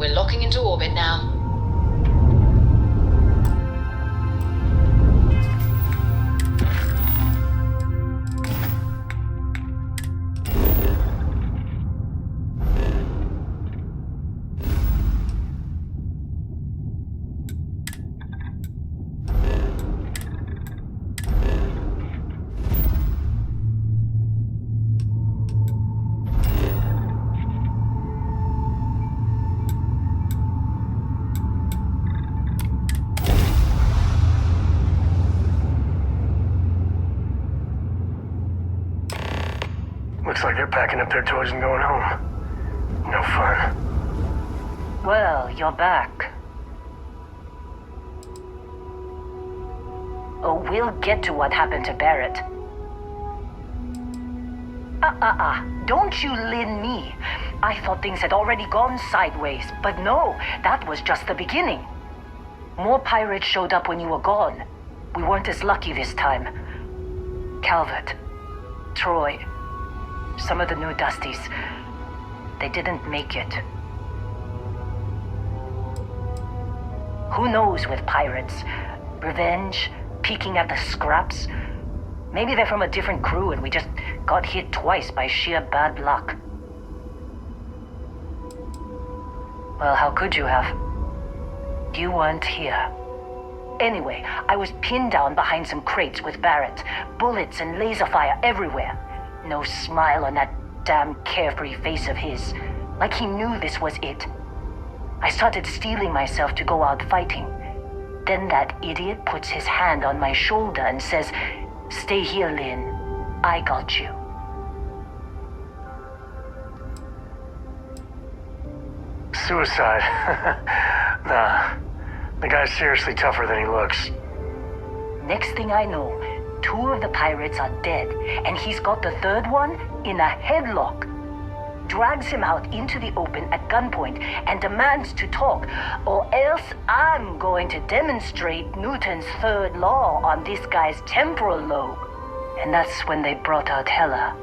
We're locking into orbit now. Looks like they're packing up their toys and going home. No fun. Well, you're back. Oh, we'll get to what happened to Barrett. Don't you lin me. I thought things had already gone sideways, but no, that was just the beginning. More pirates showed up when you were gone. We weren't as lucky this time. Calvert, Troy, some of the new Dusties, they didn't make it. Who knows with pirates? Revenge, peeking at the scraps? Maybe they're from a different crew and we just got hit twice by sheer bad luck. Well, how could you have? You weren't here. Anyway, I was pinned down behind some crates with Barrett. Bullets and laser fire everywhere. No smile on that damn carefree face of his. Like he knew this was it. I started steeling myself to go out fighting. Then that idiot puts his hand on my shoulder and says, "Stay here, Lynn. I got you." Suicide. Nah. The guy's seriously tougher than he looks. Next thing I know, 2 of the pirates are dead, and he's got the 3rd one in a headlock. Drags him out into the open at gunpoint and demands to talk, or else I'm going to demonstrate Newton's 3rd law on this guy's temporal lobe. And that's when they brought out Hella.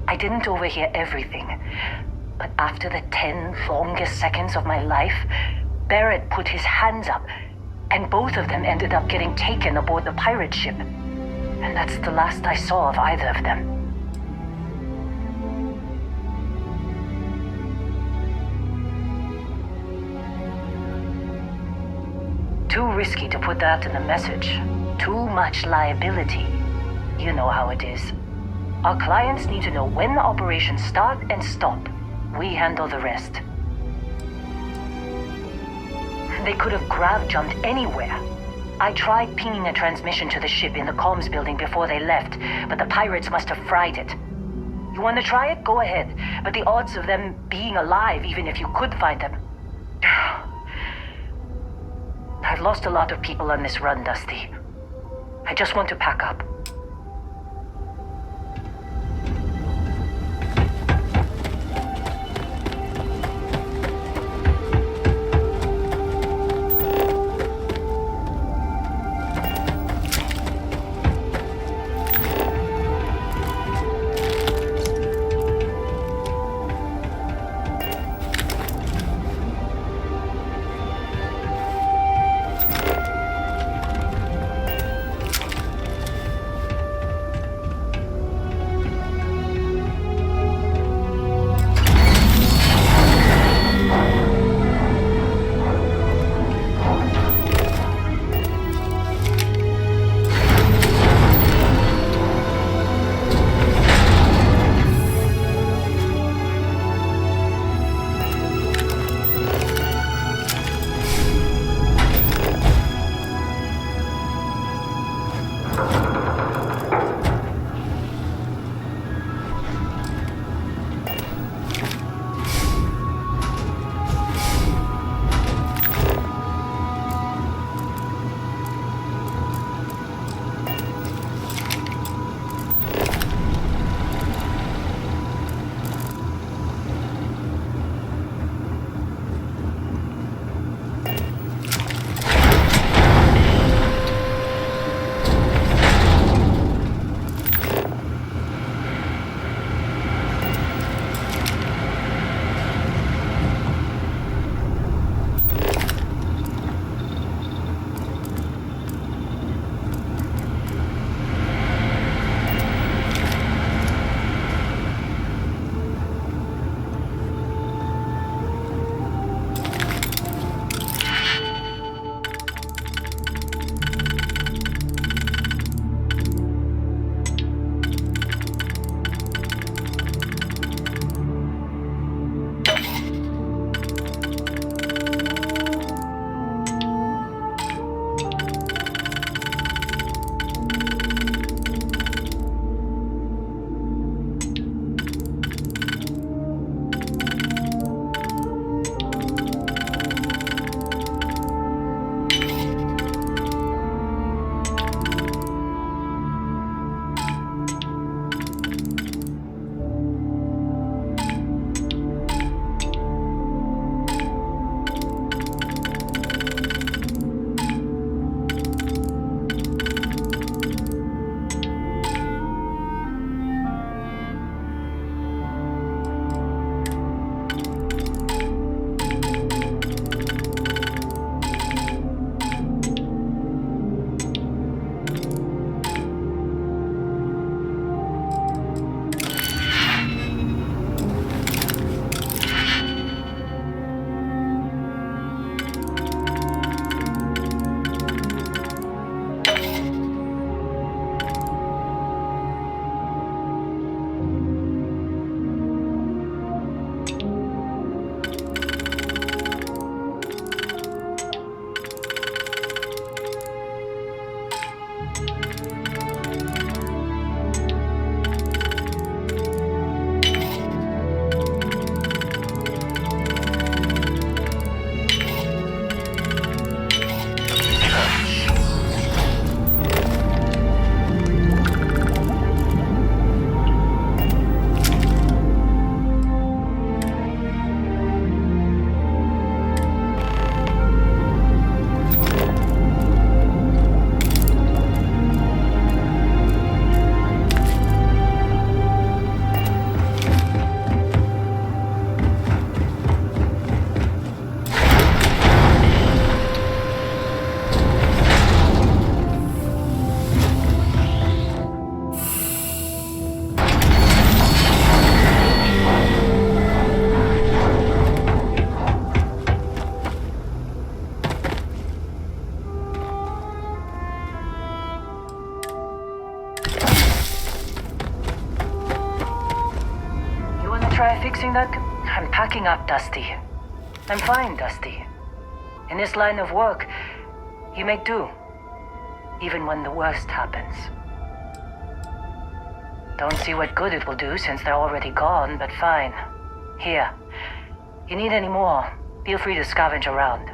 I didn't overhear everything, but after the 10 longest seconds of my life, Barrett put his hands up, and both of them ended up getting taken aboard the pirate ship. And that's the last I saw of either of them. Too risky to put that in a message. Too much liability. You know how it is. Our clients need to know when the operations start and stop. We handle the rest. They could have grav-jumped anywhere. I tried pinging a transmission to the ship in the comms building before they left, but the pirates must have fried it. You want to try it? Go ahead. But the odds of them being alive, even if you could find them... I've lost a lot of people on this run, Dusty. I just want to pack up. try fixing that? I'm packing up, Dusty. I'm fine, Dusty. In this line of work, you make do. Even when the worst happens. Don't see what good it will do since they're already gone, but fine. Here. You need any more, feel free to scavenge around.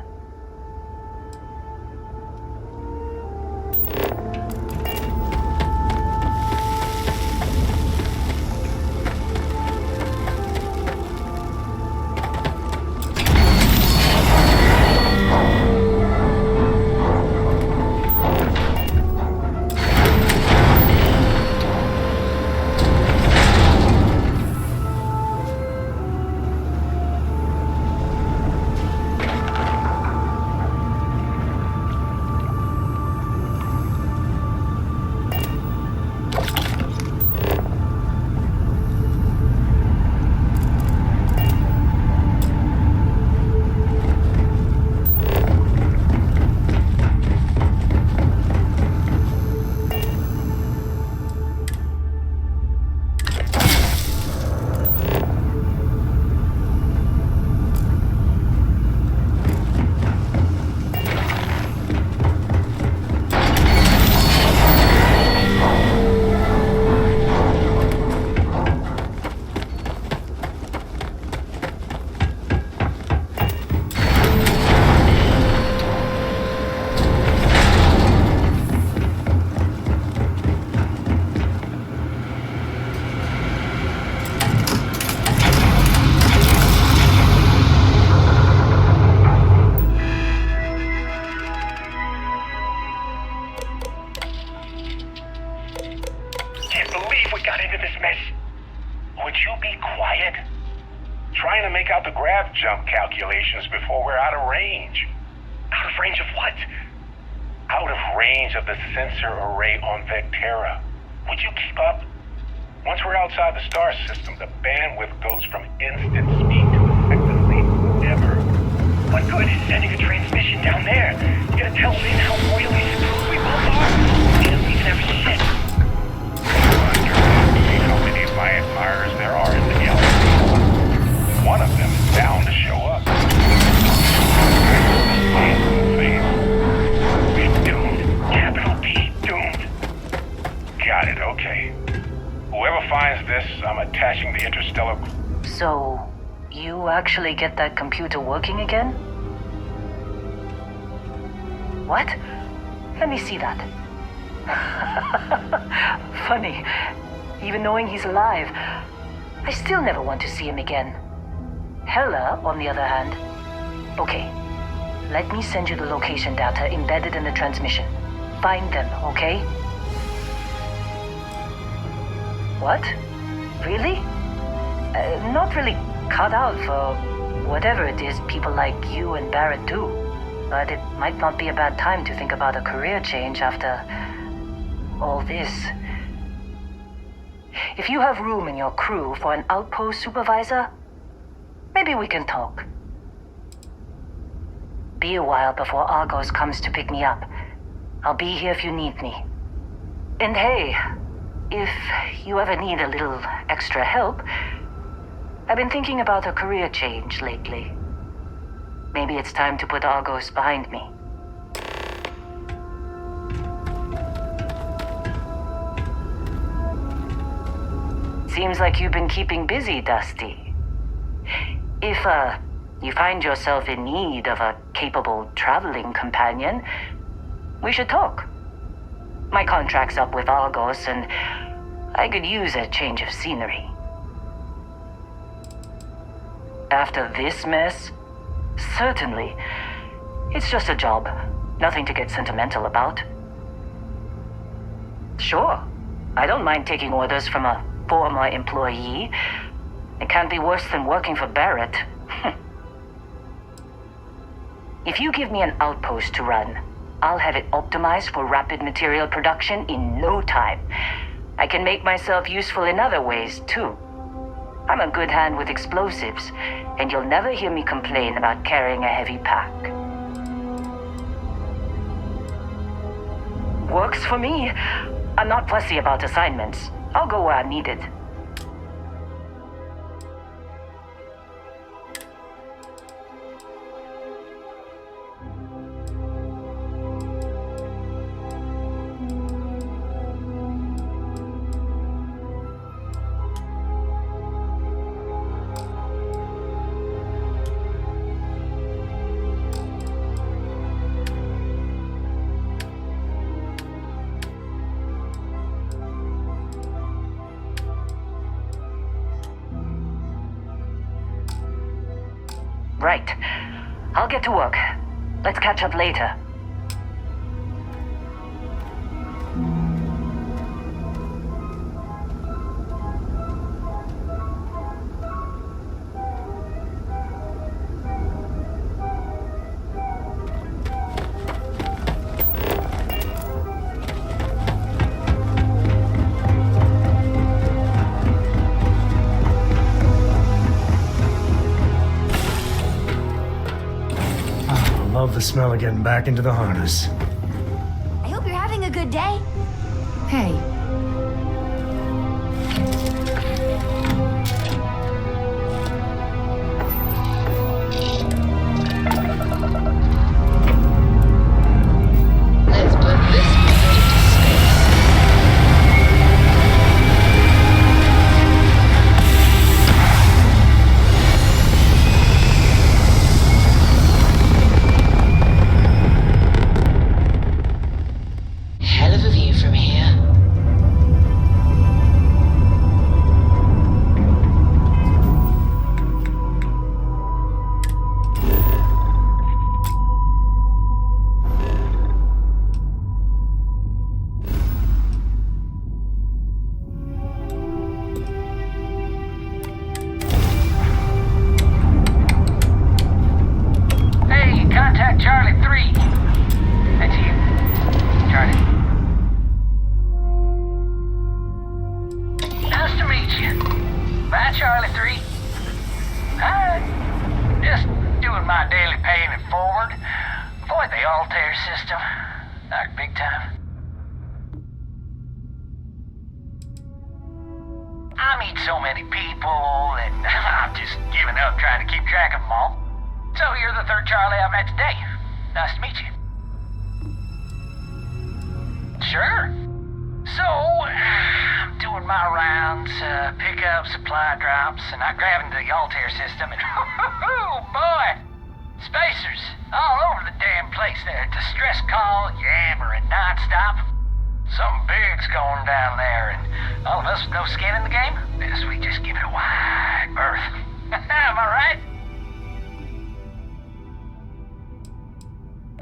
Jump calculations before we're out of range. Out of range of what? Out of range of the sensor array on Vectera. Would you keep up? Once we're outside the star system, the bandwidth goes from instant speed to effectively never. What good is sending a transmission down there? You gonna tell Lynn how royally screwed we both are? We don't even have shit. See how many of my admirers there are in the galaxy. One of them is bound to show up. We're doomed. Capital D, doomed. Got it, okay. Whoever finds this, I'm attaching the interstellar... So, you actually get that computer working again? What? Let me see that. Funny. Even knowing he's alive, I still never want to see him again. Hella, on the other hand. Okay, let me send you the location data embedded in the transmission. Find them, okay? What? Really? Not really cut out for whatever it is people like you and Barrett do. But it might not be a bad time to think about a career change after all this. If you have room in your crew for an outpost supervisor, maybe we can talk. Be a while before Argos comes to pick me up. I'll be here if you need me. And hey, if you ever need a little extra help, I've been thinking about a career change lately. Maybe it's time to put Argos behind me. Seems like you've been keeping busy, Dusty. If, you find yourself in need of a capable traveling companion, we should talk. My contract's up with Argos, and I could use a change of scenery. After this mess? Certainly. It's just a job. Nothing to get sentimental about. Sure. I don't mind taking orders from a former employee. It can't be worse than working for Barrett. If you give me an outpost to run, I'll have it optimized for rapid material production in no time. I can make myself useful in other ways, too. I'm a good hand with explosives, and you'll never hear me complain about carrying a heavy pack. Works for me. I'm not fussy about assignments. I'll go where I'm needed. Right. I'll get to work. Let's catch up later. Love the smell of getting back into the harness. I hope you're having a good day. Hey. Let's put this mission to space. Hell of a view from here. Hey, contact Charlie 3. That's you, Charlie. Nice to meet you. Bye, Charlie 3. Hi. Just doing my daily paying it forward. Avoid the Altair system. Like big time. I meet so many people, and I'm just giving up trying to keep track of them all. So you're the third Charlie I've met today. Nice to meet you. Sure. So, I'm doing my rounds, pick up supply drops, and I grab into the Altair system, and oh boy! Spacers all over the damn place there. Distress call, yammering nonstop. Something big's going down there, and all of us with no skin in the game, we just give it a wide berth. Am I right?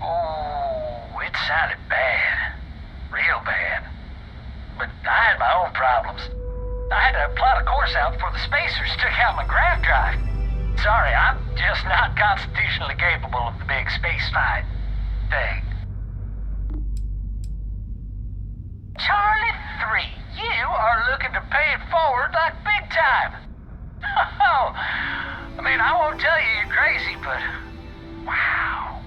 Oh, it sounded bad. Real bad. But I had my own problems. I had to plot a course out before the spacers took out my grav drive. Sorry, I'm just not constitutionally capable of the big space fight thing. Charlie 3, you are looking to pay it forward like big time. Oh, I mean, I won't tell you you're crazy, but wow.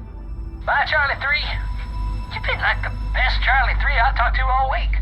Bye, Charlie 3. You've been like the best Charlie 3 I talked to all week.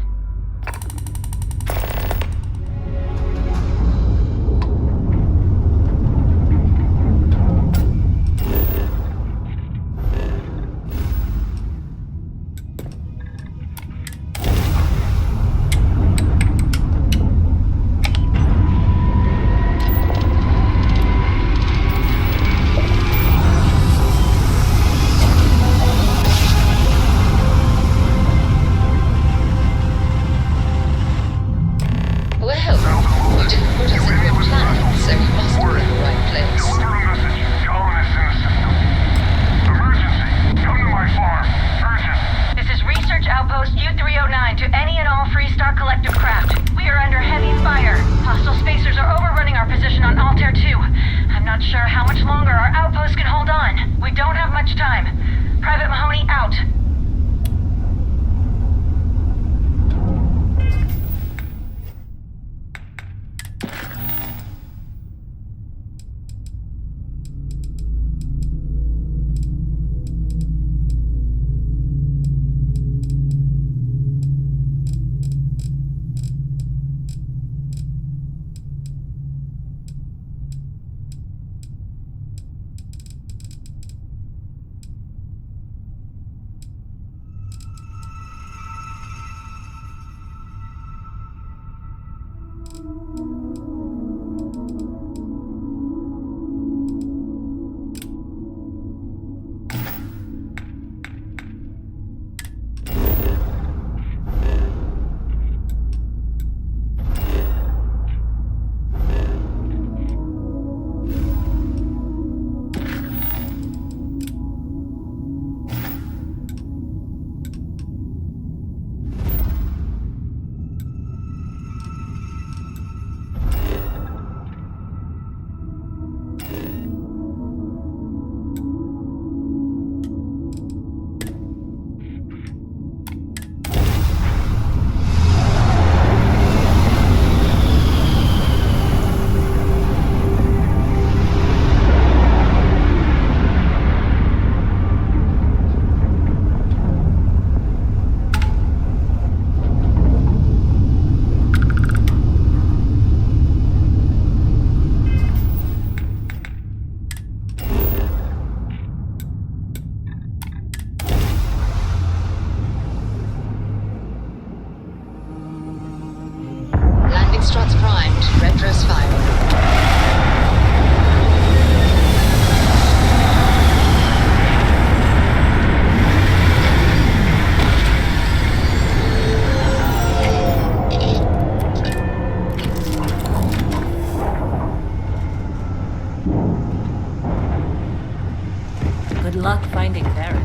luck finding Barrett.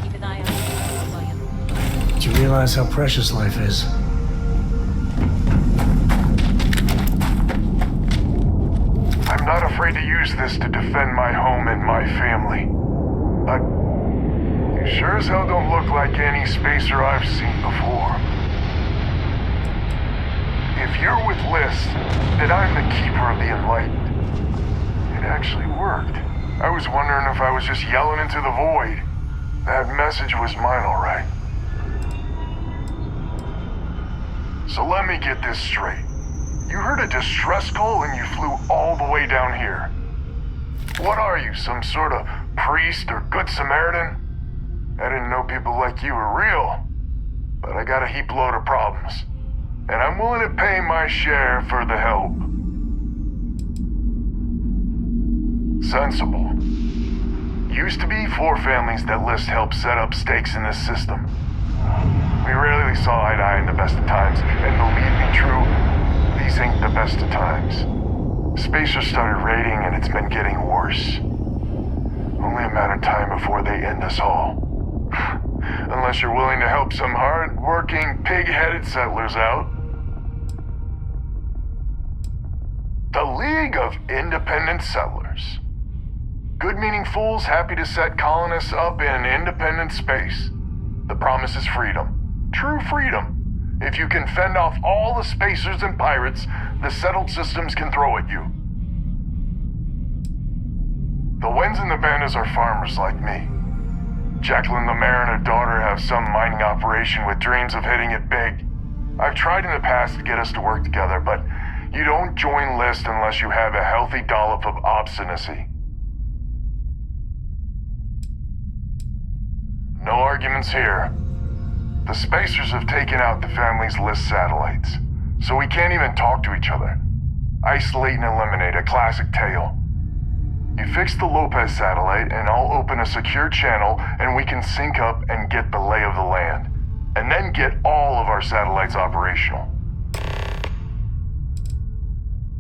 Keep an eye on him while you... Do you realize how precious life is? I'm not afraid to use this to defend my home and my family. But you sure as hell don't look like any spacer I've seen before. If you're with List, then I'm the keeper of the enlightened. It actually worked. I was wondering if I was just yelling into the void. That message was mine, all right. So let me get this straight. You heard a distress call and you flew all the way down here. What are you, some sort of priest or good Samaritan? I didn't know people like you were real, but I got a heap load of problems. And I'm willing to pay my share for the help. Sensible. Used to be 4 families that List helped set up stakes in this system. We rarely saw eye to eye in the best of times, and believe me, true, these ain't the best of times. Spacers started raiding, and it's been getting worse. Only a matter of time before they end us all. Unless you're willing to help some hard-working, pig-headed settlers out. The League of Independent Settlers. Good-meaning fools happy to set colonists up in independent space. The promise is freedom. True freedom. If you can fend off all the spacers and pirates the settled systems can throw at you. The Wens and the Bandas are farmers like me. Jacqueline the mayor and her daughter have some mining operation with dreams of hitting it big. I've tried in the past to get us to work together, but you don't join List unless you have a healthy dollop of obstinacy. No arguments here. The Spacers have taken out the family's List satellites, so we can't even talk to each other. Isolate and eliminate, a classic tale. You fix the Lopez satellite, and I'll open a secure channel, and we can sync up and get the lay of the land. And then get all of our satellites operational.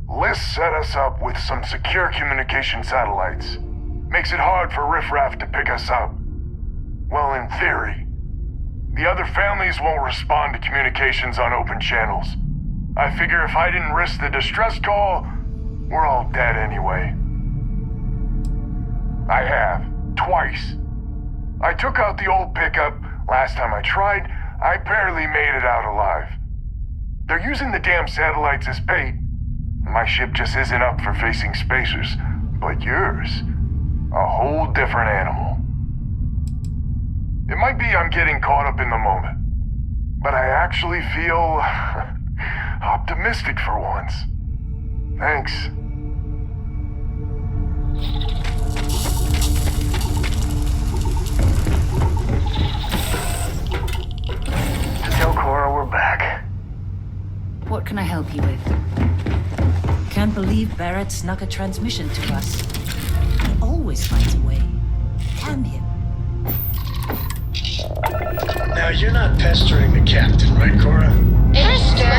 List set us up with some secure communication satellites. Makes it hard for riffraff to pick us up. Well, in theory. The other families won't respond to communications on open channels. I figure if I didn't risk the distress call, we're all dead anyway. I have. Twice. I took out the old pickup. Last time I tried, I barely made it out alive. They're using the damn satellites as bait. My ship just isn't up for facing spacers. But yours, a whole different animal. It might be I'm getting caught up in the moment, but I actually feel optimistic for once. Thanks. Tell Cora we're back. What can I help you with? Can't believe Barrett snuck a transmission to us. He always finds a way. Damn him. Now, you're not pestering the captain, right, Cora? Esther!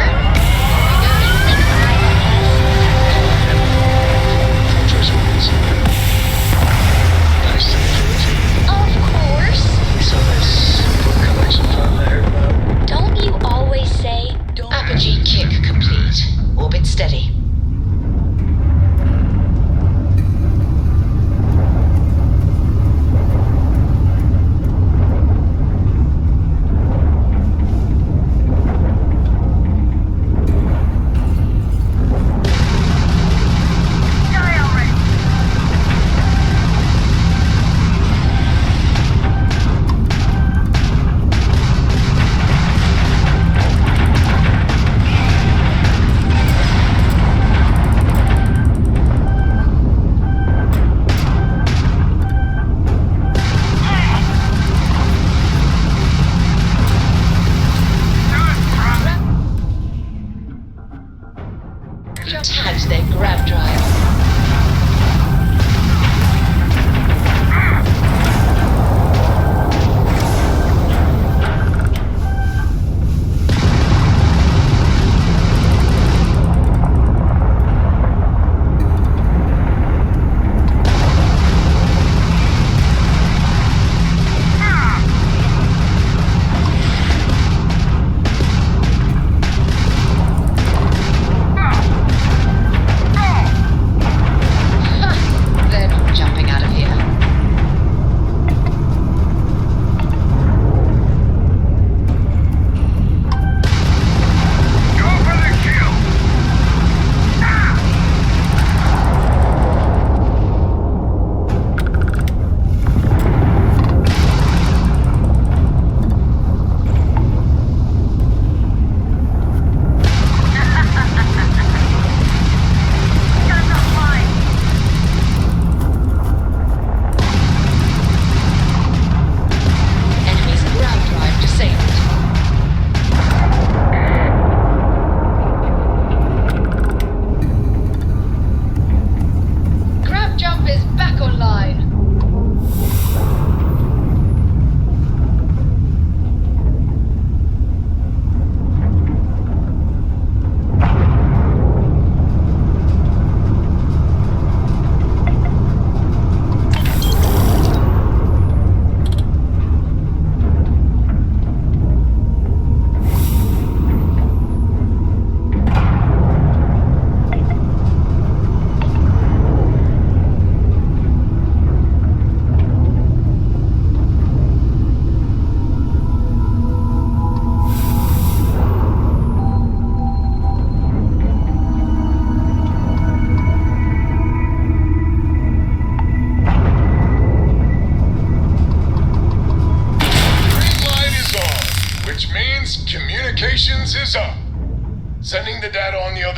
First ones. Nice to meet you. Of course. We saw this book collection file I heard about. Don't you always say, don't... Apogee kick complete. Orbit steady.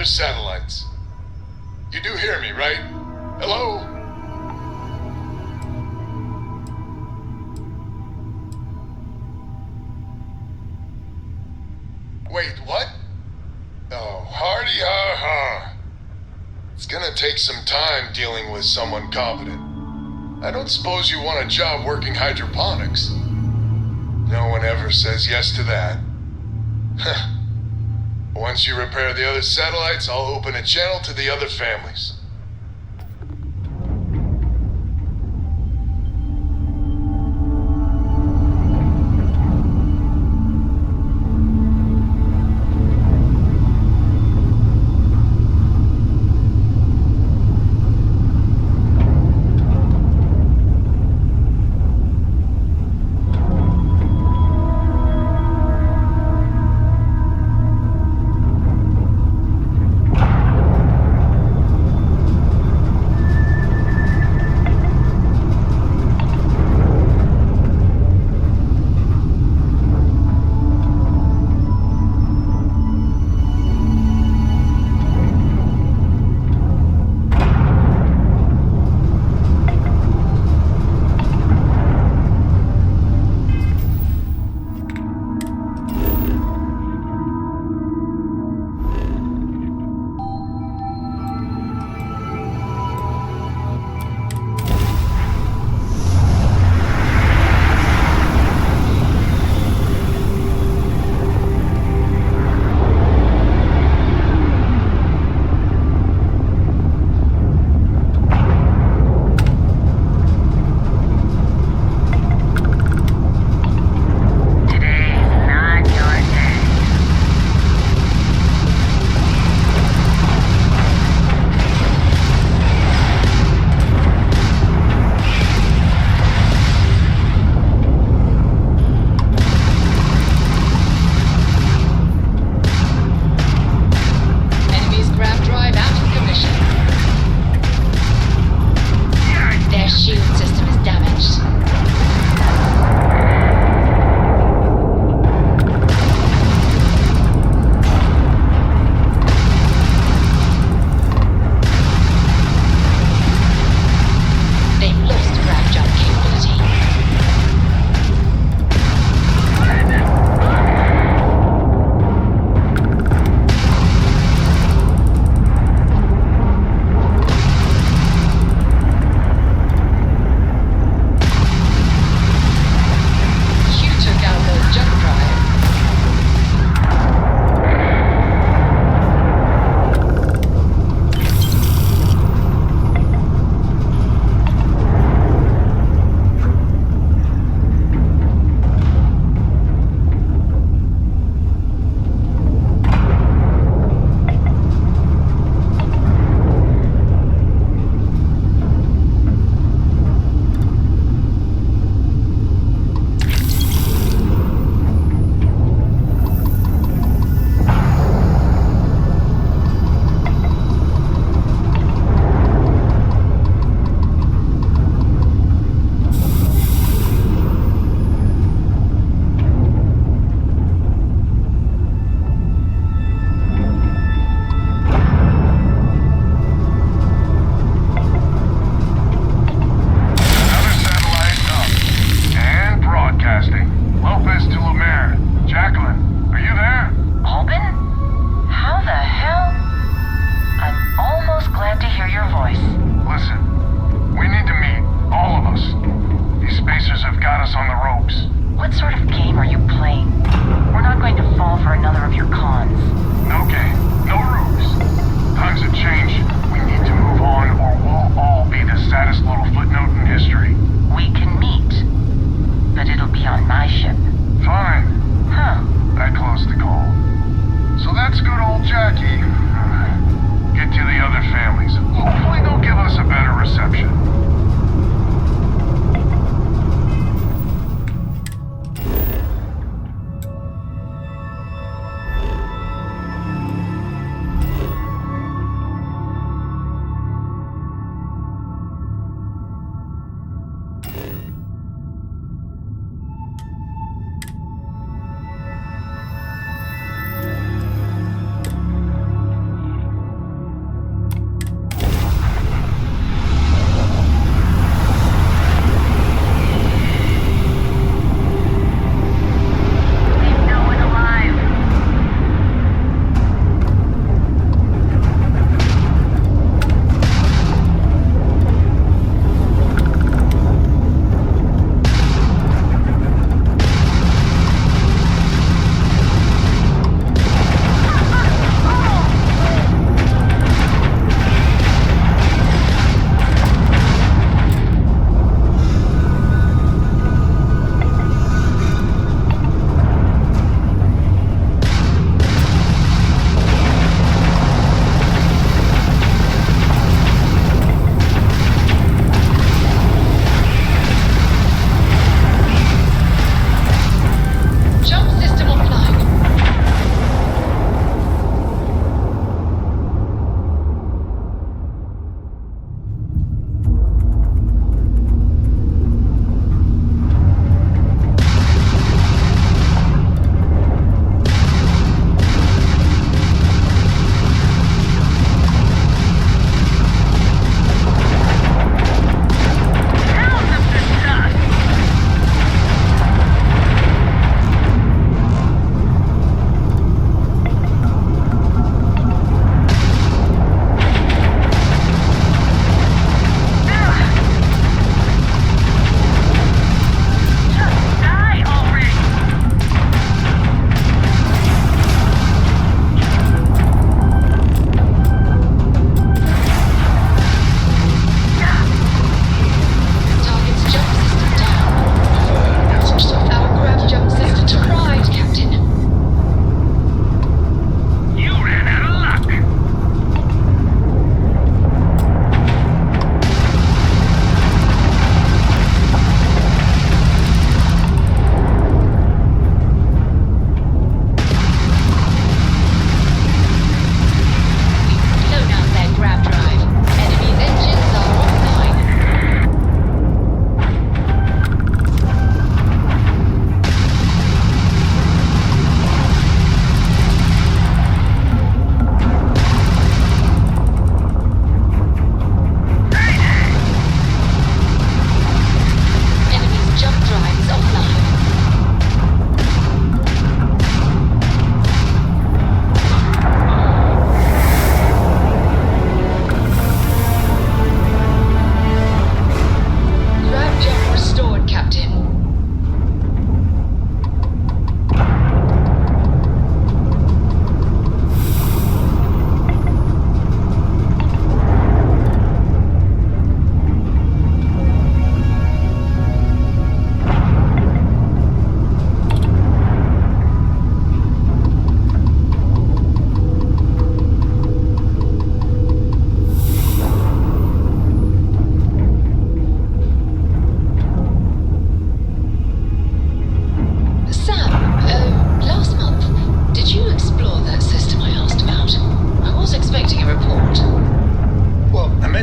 satellites. You do hear me, right? Hello? Wait, what? Oh, hardy ha ha. It's gonna take some time dealing with someone competent. I don't suppose you want a job working hydroponics. No one ever says yes to that. Once you repair the other satellites, I'll open a channel to the other families.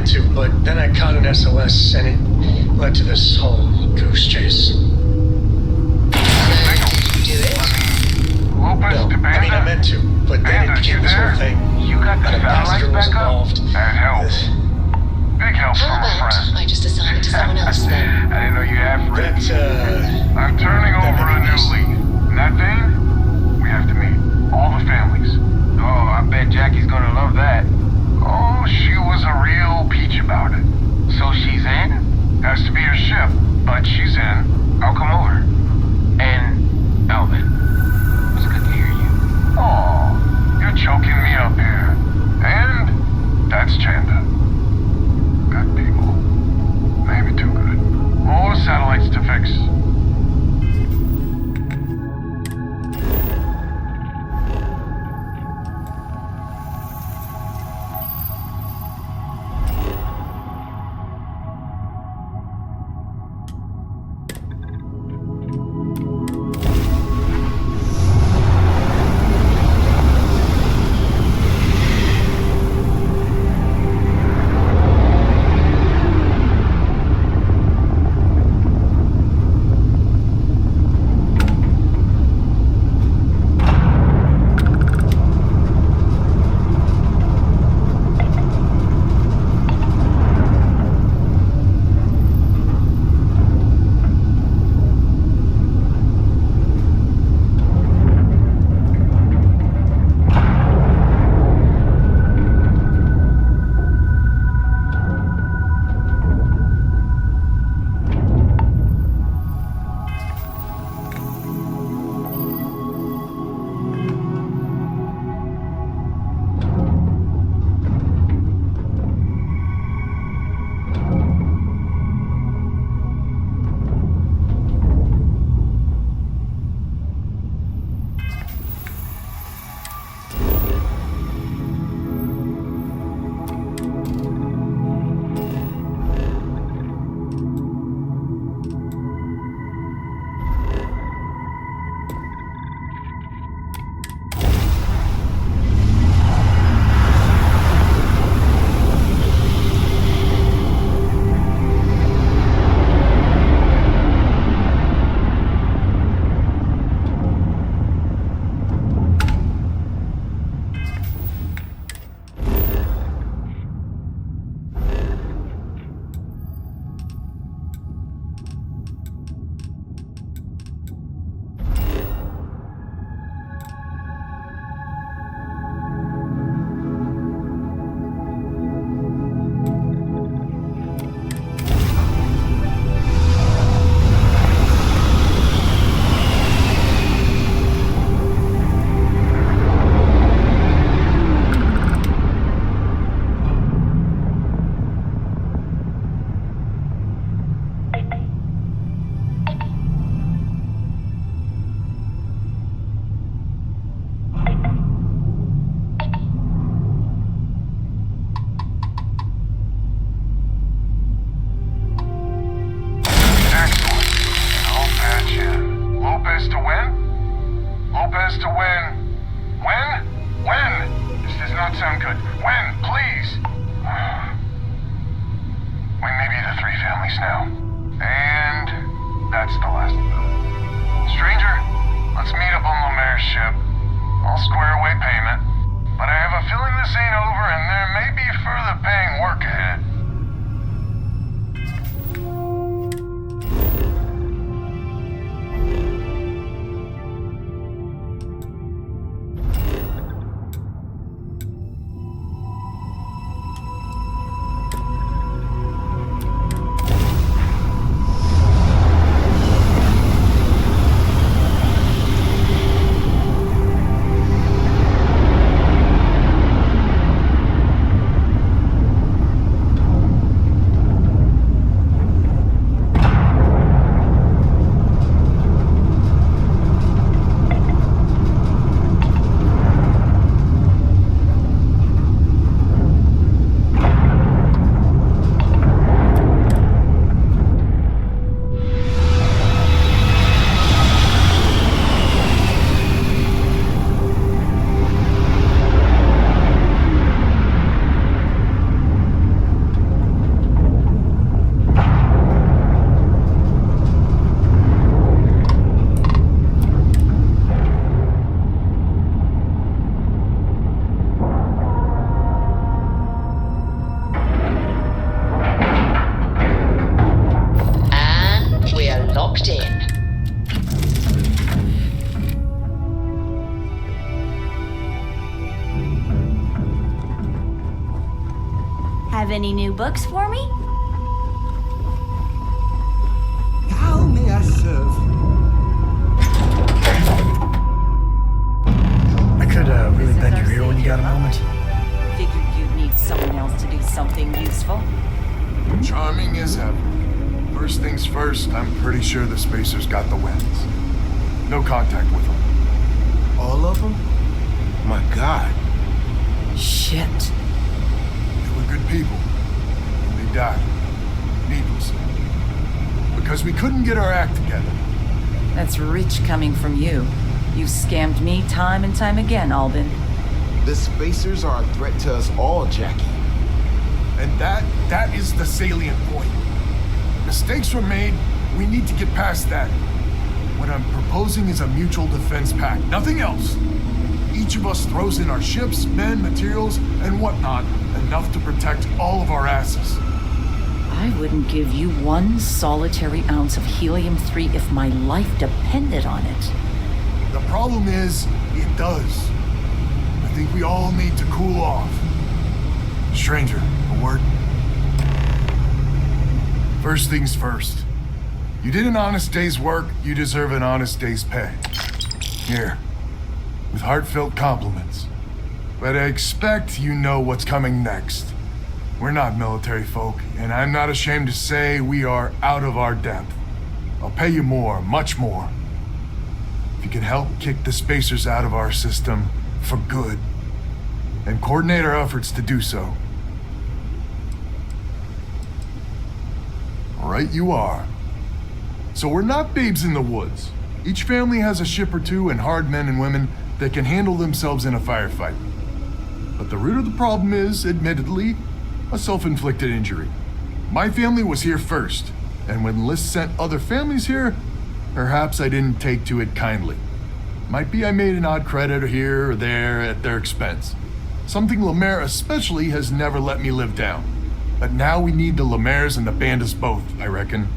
meant to, but then I caught an SOS and it led to this whole goose chase. So, did you do it? Lopez No, to Banda? I mean, I meant to, but then Banda, it became you this there? whole thing. You got the And a passenger satellites was back up? involved. That helps. Big help How from a about friend. I just assign it to someone else then? I didn't know you had friends. That, I'm turning that over made a me new nice. leaf. In that vein, we have to meet. All the families. Oh, I bet Jackie's gonna love that. Oh, she was a real peach about it. So she's in? Has to be her ship, but she's in. I'll come over. And Alvin, it's good to hear you. Oh, you're choking me up here. And that's Chanda. Good people. Maybe too good. More satellites to fix. Lopez to win? Lopez to win. When? When? This does not sound good. When? Please. We may be the three families now. And that's the last of them. Stranger, let's meet up on Lemaire's ship. I'll square away payment. But I have a feeling this ain't over and there may be further paying work ahead. any new books for me? How may I serve? I could really bend your ear when you got a moment. Figured you'd need someone else to do something useful. Charming as ever. First things first, I'm pretty sure the Spacers got the weapons. No contact with them. All of them? My God. Shit. They were good people. And they died. Needlessly. Because we couldn't get our act together. That's rich coming from you. You've scammed me time and time again, Albin. The Spacers are a threat to us all, Jackie. And that is the salient point. Mistakes were made. We need to get past that. What I'm proposing is a mutual defense pact, nothing else. Each of us throws in our ships, men, materials, and whatnot, enough to protect all of our asses. I wouldn't give you one solitary ounce of helium-3 if my life depended on it. The problem is, it does. I think we all need to cool off. Stranger, a word? First things first. You did an honest day's work, you deserve an honest day's pay. Here, with heartfelt compliments. But I expect you know what's coming next. We're not military folk, and I'm not ashamed to say we are out of our depth. I'll pay you more, much more. If you can help kick the Spacers out of our system for good, and coordinate our efforts to do so. Right you are. So we're not babes in the woods. Each family has a ship or two and hard men and women that can handle themselves in a firefight. But the root of the problem is, admittedly, a self-inflicted injury. My family was here first, and when Liz sent other families here, perhaps I didn't take to it kindly. Might be I made an odd credit here or there at their expense. Something Lemaire especially has never let me live down. But now we need the Lemaires and the Bandas both, I reckon.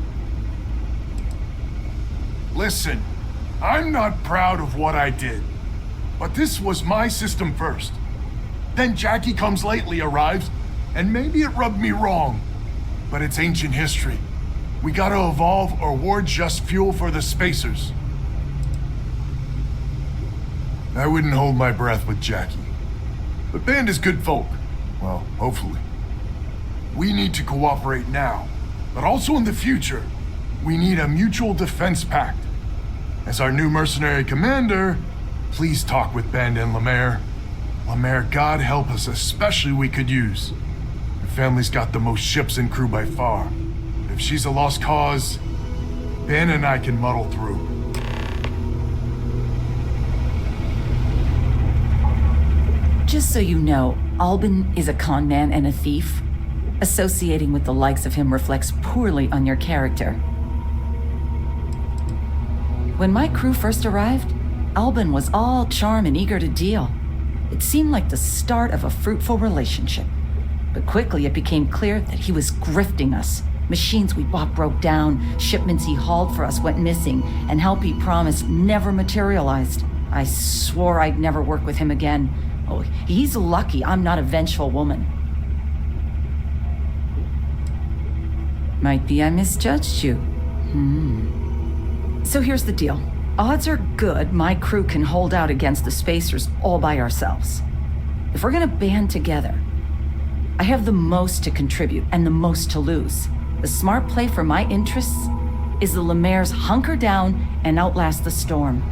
Listen, I'm not proud of what I did, but this was my system first. Then Jackie comes lately arrives, and maybe it rubbed me wrong, but it's ancient history. We gotta evolve or we're just fuel for the Spacers. I wouldn't hold my breath with Jackie, but Banda's good folk. Well, hopefully. We need to cooperate now, but also in the future. We need a mutual defense pact. As our new mercenary commander, please talk with Banda and Lemaire. Lemaire, God help us, especially we could use. Her family's got the most ships and crew by far. If she's a lost cause, Ben and I can muddle through. Just so you know, Albin is a con man and a thief. Associating with the likes of him reflects poorly on your character. When my crew first arrived, Albin was all charm and eager to deal. It seemed like the start of a fruitful relationship. But quickly it became clear that he was grifting us. Machines we bought broke down, shipments he hauled for us went missing, and help he promised never materialized. I swore I'd never work with him again. Oh, he's lucky I'm not a vengeful woman. Might be I misjudged you. So here's the deal. Odds are good my crew can hold out against the Spacers all by ourselves. If we're gonna band together, I have the most to contribute and the most to lose. The smart play for my interests is the Lemaire's hunker down and outlast the storm.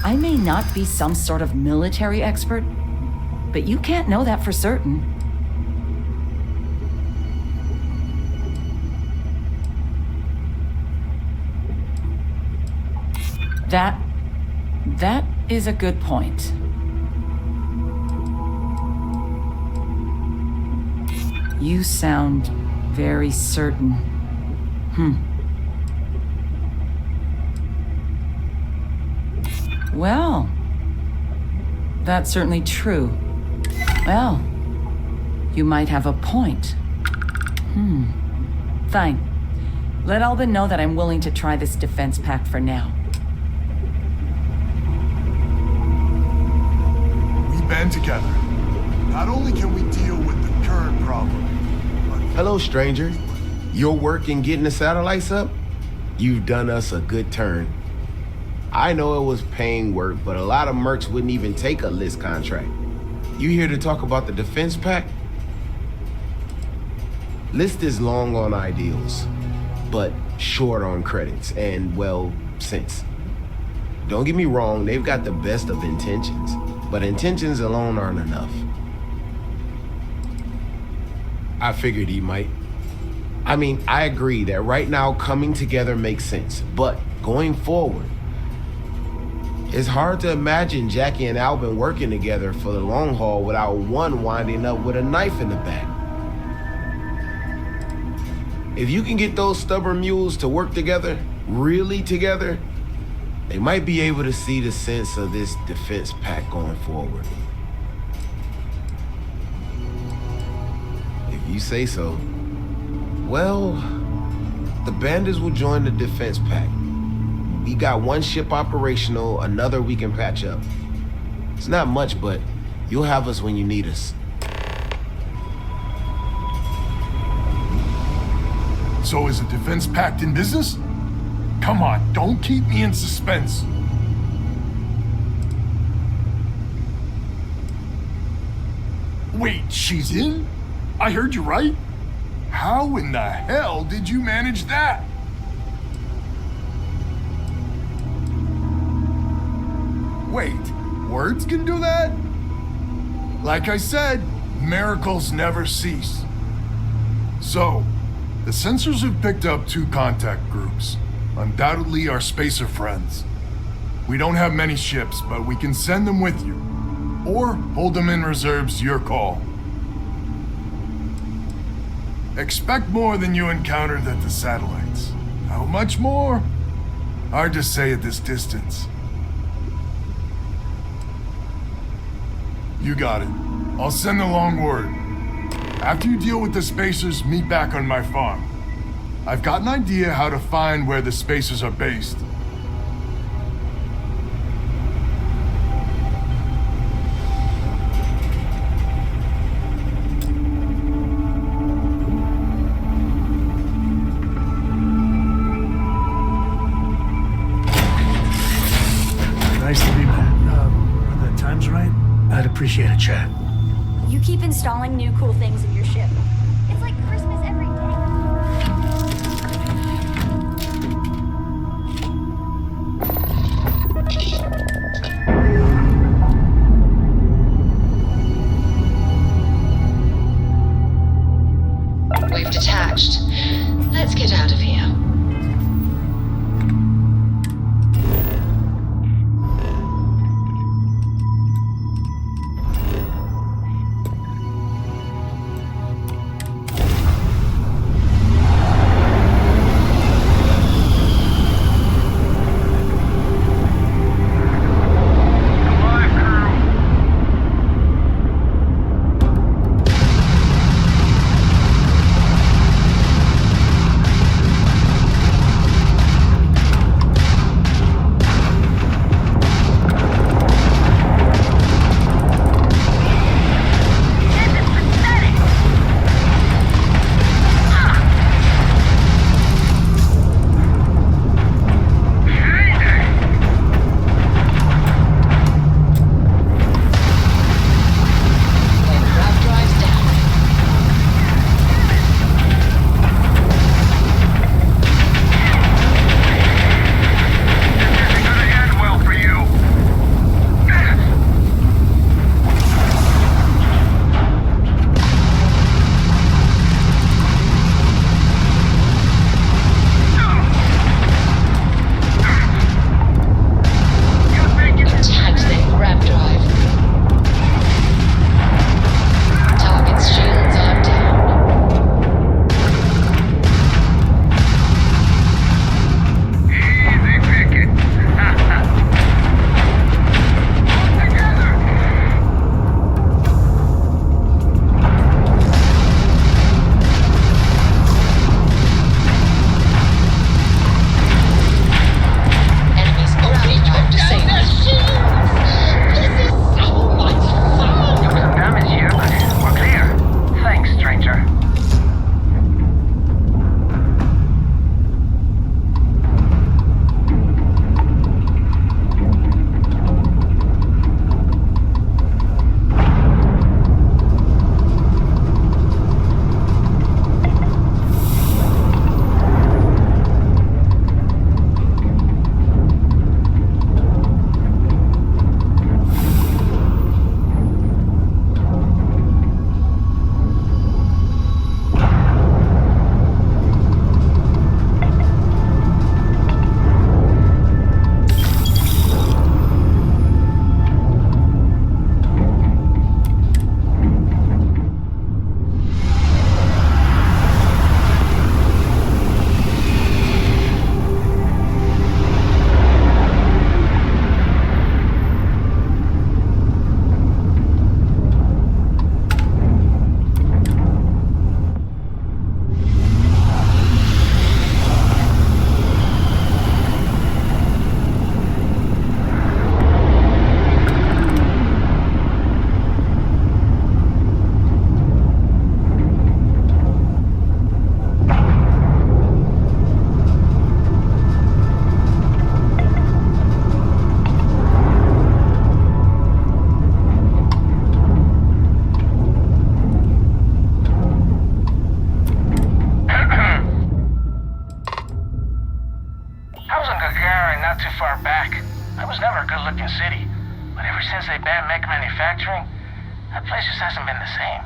I may not be some sort of military expert, but you can't know that for certain. That is a good point. You sound very certain. Well, that's certainly true. Well, you might have a point. Fine. Let Albin know that I'm willing to try this defense pact for now. band together. Not only can we deal with the current problem, but... Hello, stranger. Your work in getting the satellites up? You've done us a good turn. I know it was paying work, but a lot of mercs wouldn't even take a list contract. You here to talk about the defense pack? List is long on ideals, but short on credits and, well, sense. Don't get me wrong, they've got the best of intentions, but intentions alone aren't enough. I figured he might. I mean, I agree that right now coming together makes sense, but going forward, it's hard to imagine Jackie and Alvin working together for the long haul without one winding up with a knife in the back. If you can get those stubborn mules to work together, really together, they might be able to see the sense of this defense pack going forward. If you say so. Well, the bandits will join the defense pack. We got one ship operational, another we can patch up. It's not much, but you'll have us when you need us. So is the defense pact in business? Come on, don't keep me in suspense. Wait, she's in? I heard you right? How in the hell did you manage that? Wait, words can do that? Like I said, miracles never cease. So, the sensors have picked up 2 contact groups. Undoubtedly our spacer friends. We don't have many ships, but we can send them with you. Or hold them in reserves, your call. Expect more than you encountered at the satellites. How much more? Hard to say at this distance. You got it. I'll send along word. After you deal with the spacers, meet back on my farm. I've got an idea how to find where the spacers are based. Nice to be back. Are the times right? I'd appreciate a chat. You keep installing new cool things in your ship. It's like Christmas every day. We've detached. Let's get out of here. fucking city. But ever since they banned mech manufacturing, that place just hasn't been the same.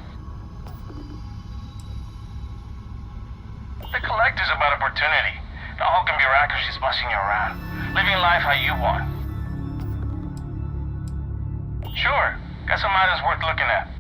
The Collector's about opportunity. The hulking bureaucracy's bossing you around. Living life how you want. Sure, got some items worth looking at.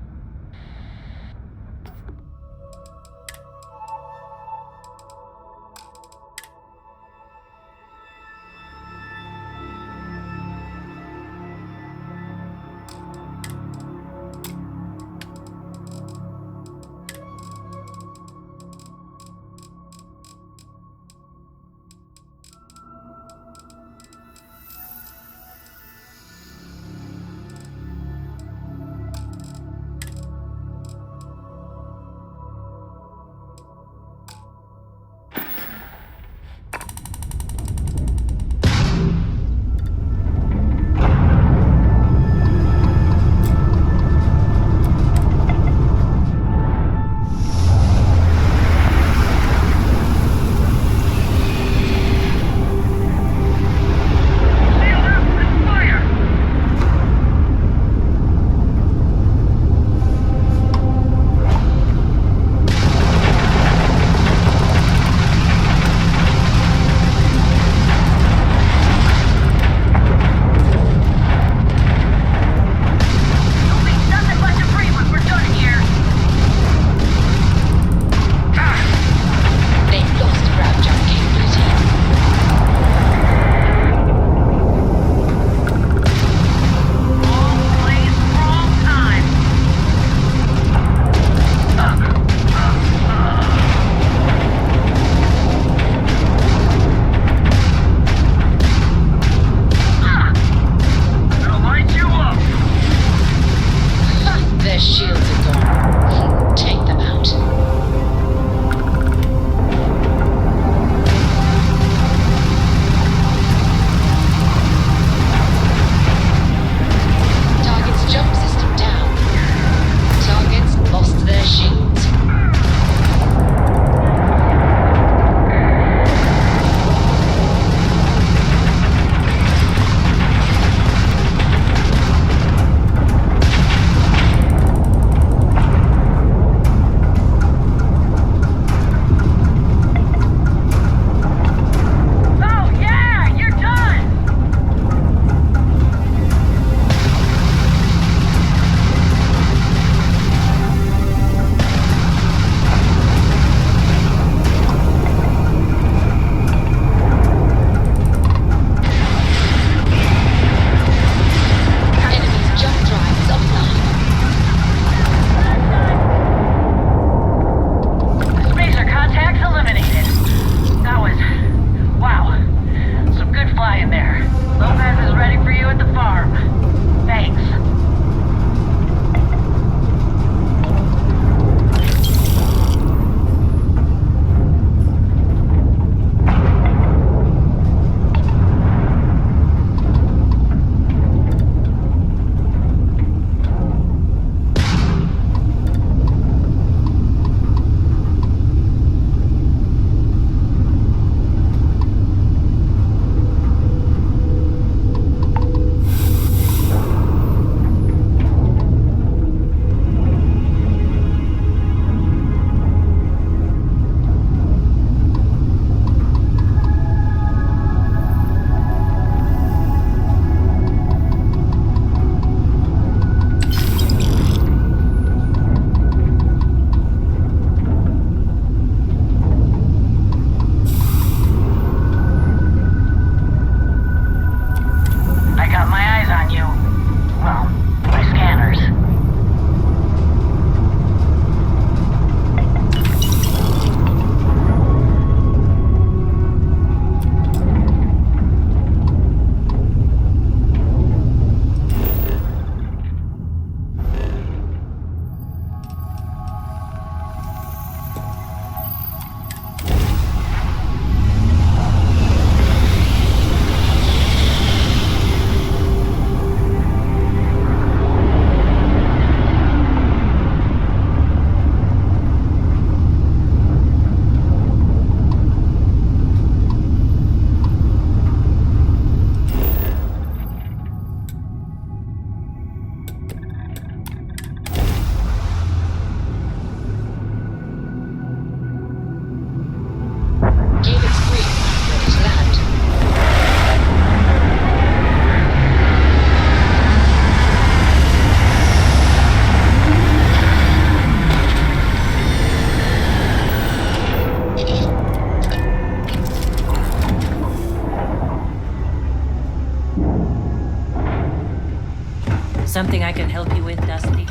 Anything I can help you with, Dusty?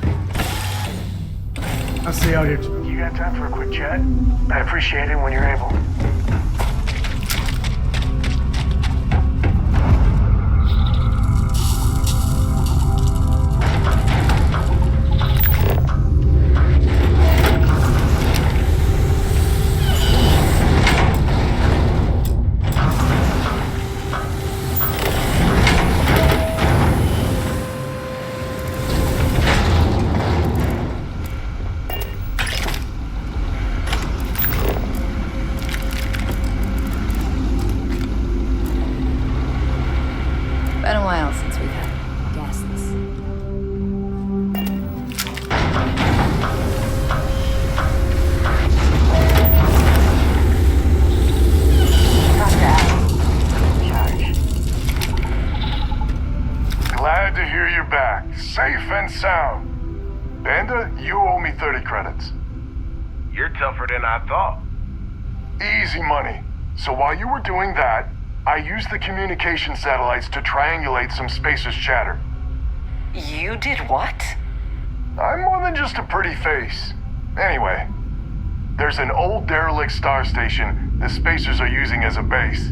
I'll see you out here. You got time for a quick chat? I'd appreciate it when you're able. Been a while since we've had guests. Glad to hear you're back, safe and sound. Banda, you owe me 30 credits. You're tougher than I thought. Easy money. So while you were doing that, I used the communication satellites to triangulate some spacers' chatter. You did what? I'm more than just a pretty face. Anyway, there's an old derelict star station the spacers are using as a base.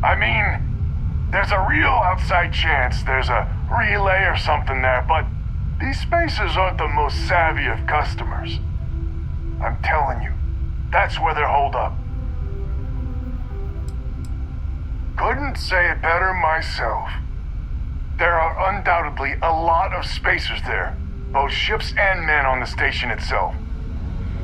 I mean, there's a real outside chance there's a relay or something there, but these spacers aren't the most savvy of customers. I'm telling you, that's where they're holed up. Couldn't say it better myself. There are undoubtedly a lot of spacers there, both ships and men on the station itself.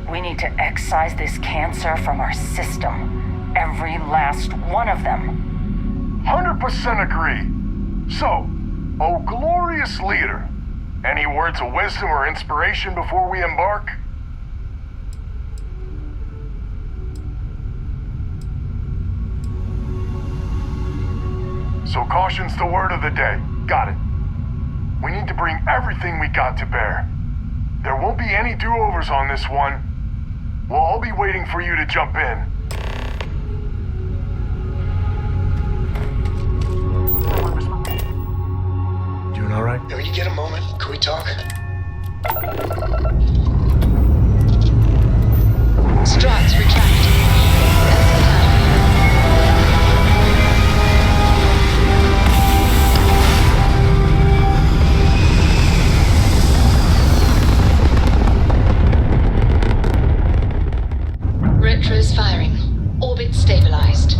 We need to excise this cancer from our system. Every last one of them. 100% agree. So, oh glorious leader, any words of wisdom or inspiration before we embark? So caution's the word of the day. Got it. We need to bring everything we got to bear. There won't be any do-overs on this one. We'll all be waiting for you to jump in. Doing all right? When you get a moment, can we talk? Struts retract. Retros firing. Orbit stabilized.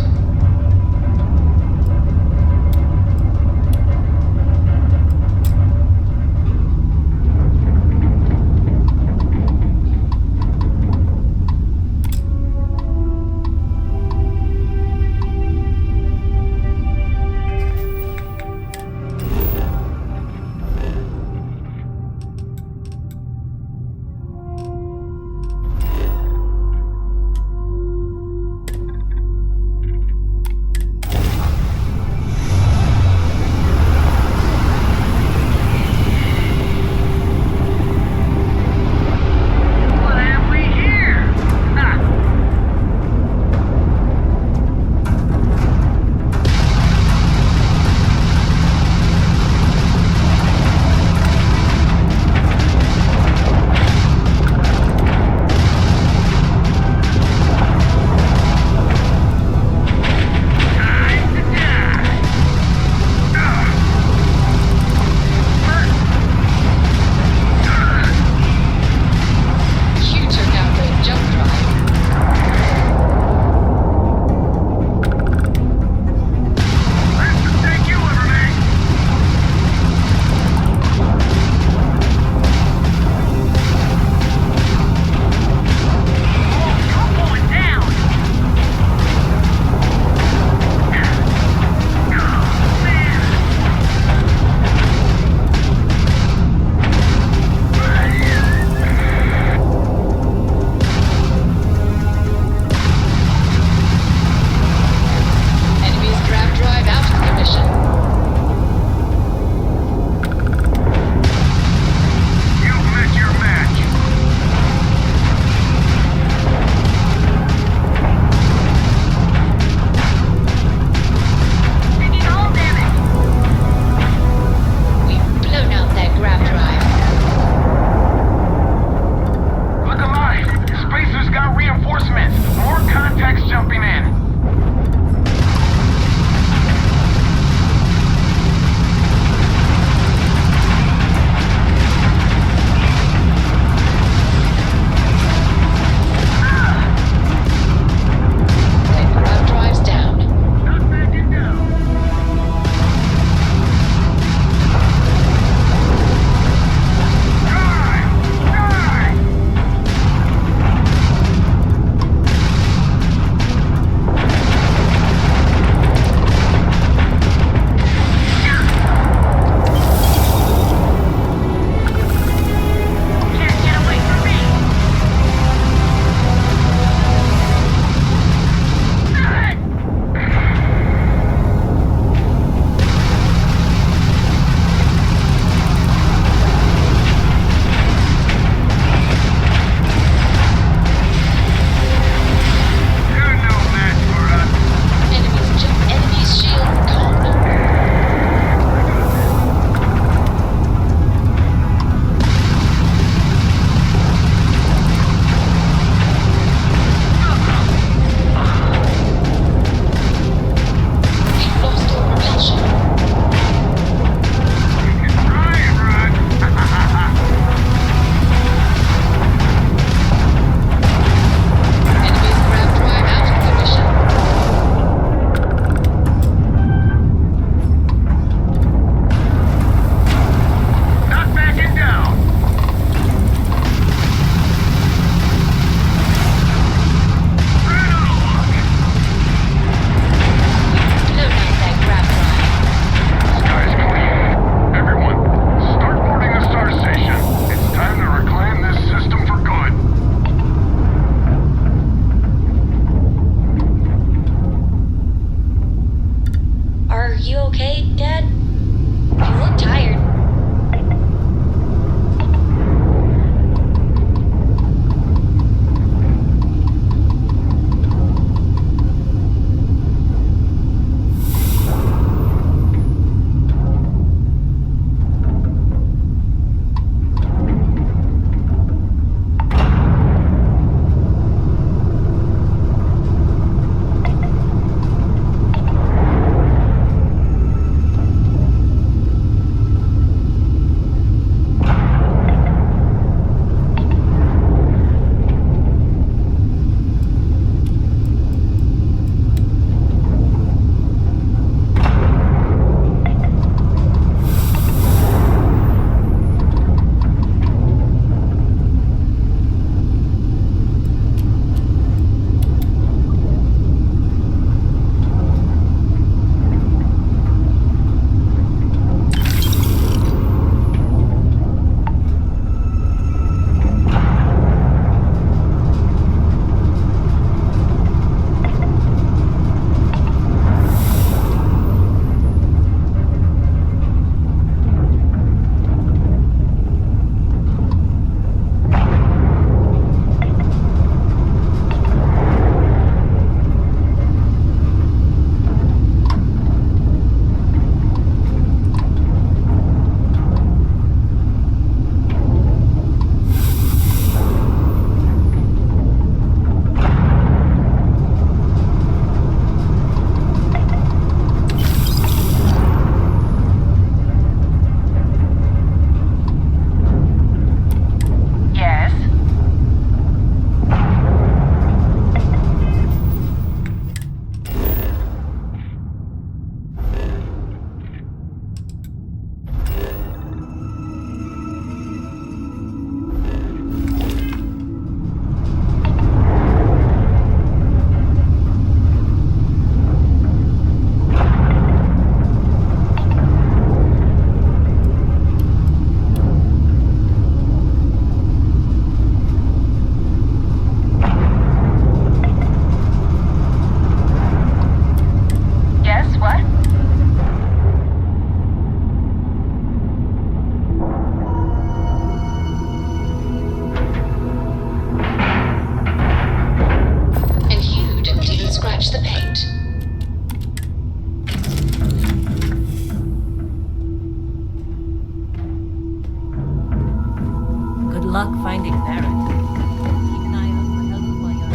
luck finding Barrett. Keep an eye out for help while you're...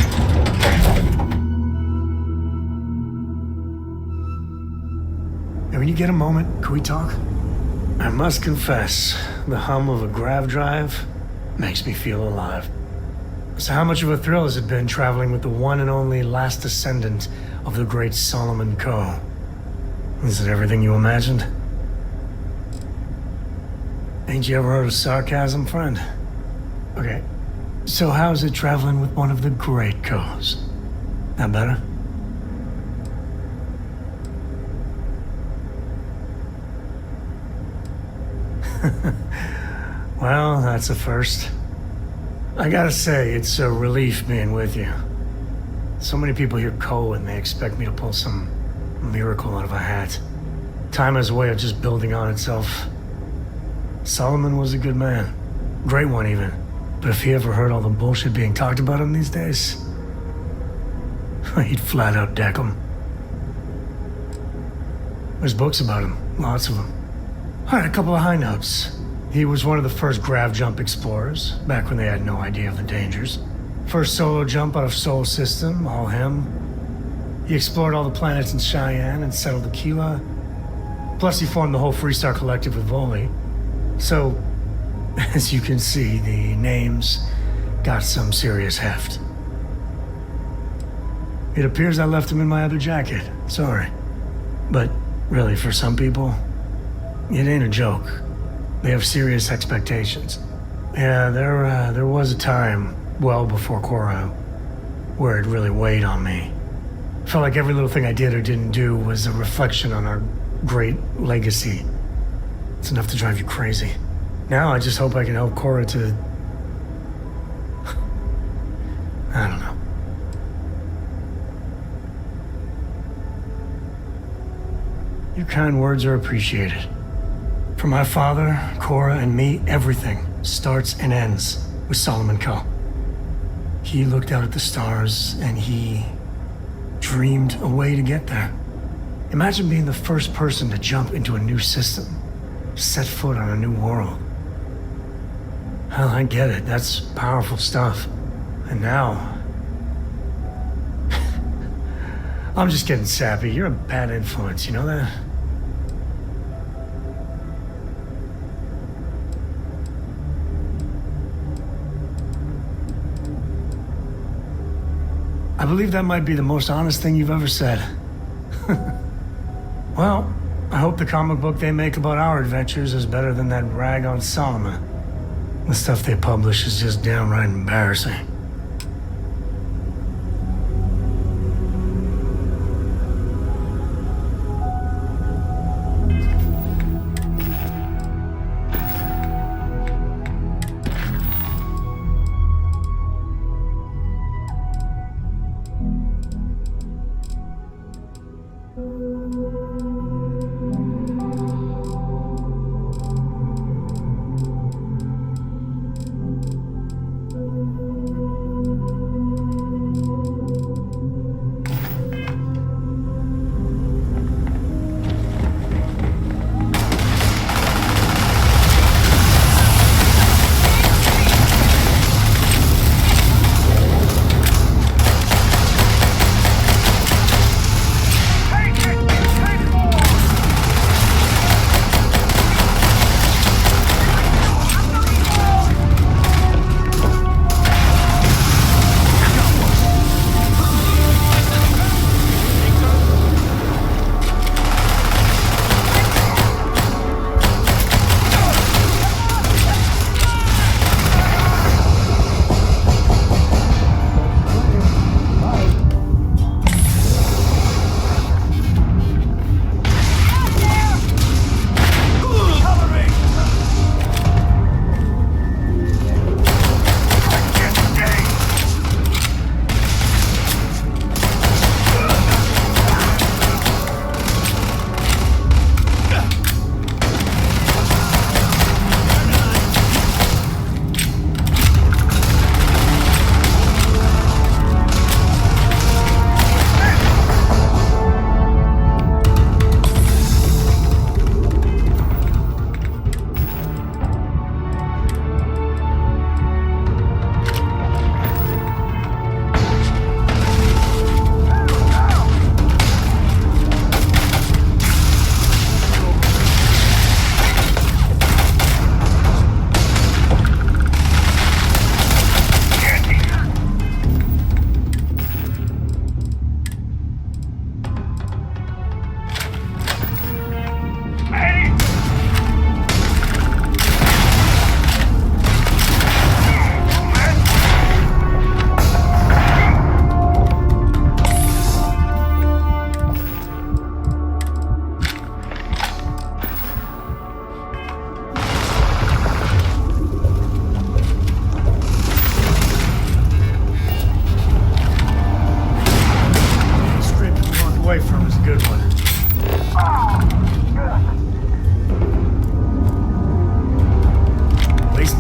Hey, when you get a moment, can we talk? I must confess, the hum of a grav drive makes me feel alive. So how much of a thrill has it been traveling with the one and only last descendant of the great Solomon Coe? Is it everything you imagined? Ain't you ever heard of sarcasm, friend? Okay, so how's it traveling with one of the great Coes? That better? Well, that's a first. I gotta say, it's a relief being with you. So many people hear Coe and they expect me to pull some miracle out of a hat. Time has a way of just building on itself. Solomon was a good man. Great one, even. But if he ever heard all the bullshit being talked about him these days, he'd flat out deck him. There's books about him, lots of them. All right, a couple of high notes. He was one of the first grav jump explorers, back when they had no idea of the dangers. First solo jump out of Sol System, all him. He explored all the planets in Cheyenne and settled Aquila. Plus he formed the whole Freestar Collective with Voli. So, as you can see, the names got some serious heft. It appears I left him in my other jacket. Sorry. But really, for some people, it ain't a joke. They have serious expectations. Yeah, there was a time, well before Cora, where it really weighed on me. Felt like every little thing I did or didn't do was a reflection on our great legacy. It's enough to drive you crazy. Now I just hope I can help Cora to... I don't know. Your kind words are appreciated. For my father, Cora, and me, everything starts and ends with Solomon Coe. He looked out at the stars, and he dreamed a way to get there. Imagine being the first person to jump into a new system, set foot on a new world. Hell, I get it. That's powerful stuff. And now... I'm just getting sappy. You're a bad influence, you know that? I believe that might be the most honest thing you've ever said. Well, I hope the comic book they make about our adventures is better than that rag on Solomon. The stuff they publish is just downright embarrassing.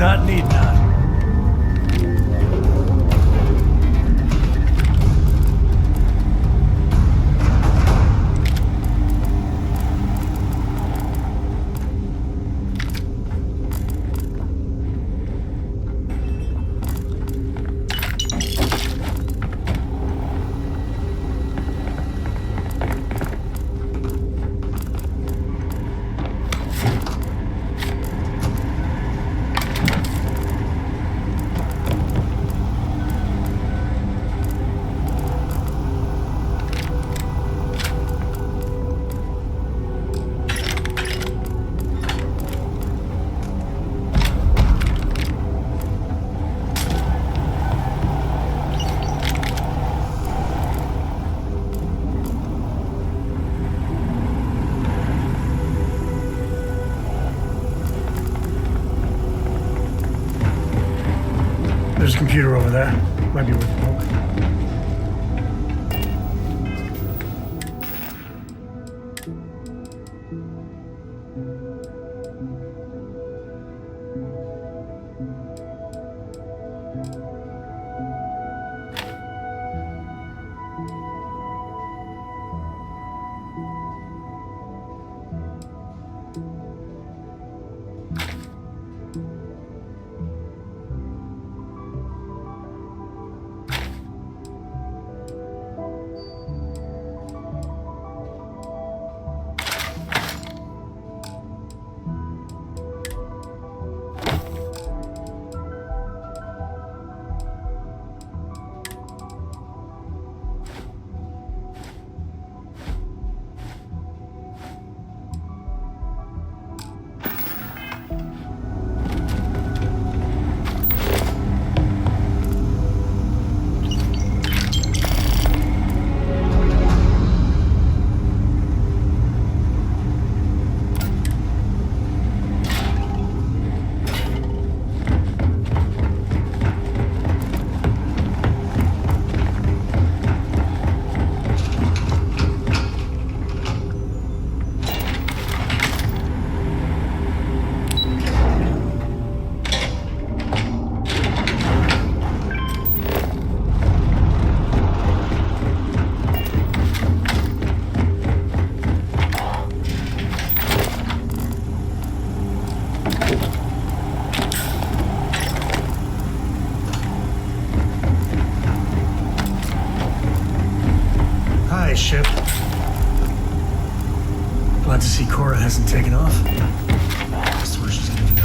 Not need not. There's a computer over there. Might be worth a poke. Ship. Glad to see Cora hasn't taken off. I swear she's gonna do that.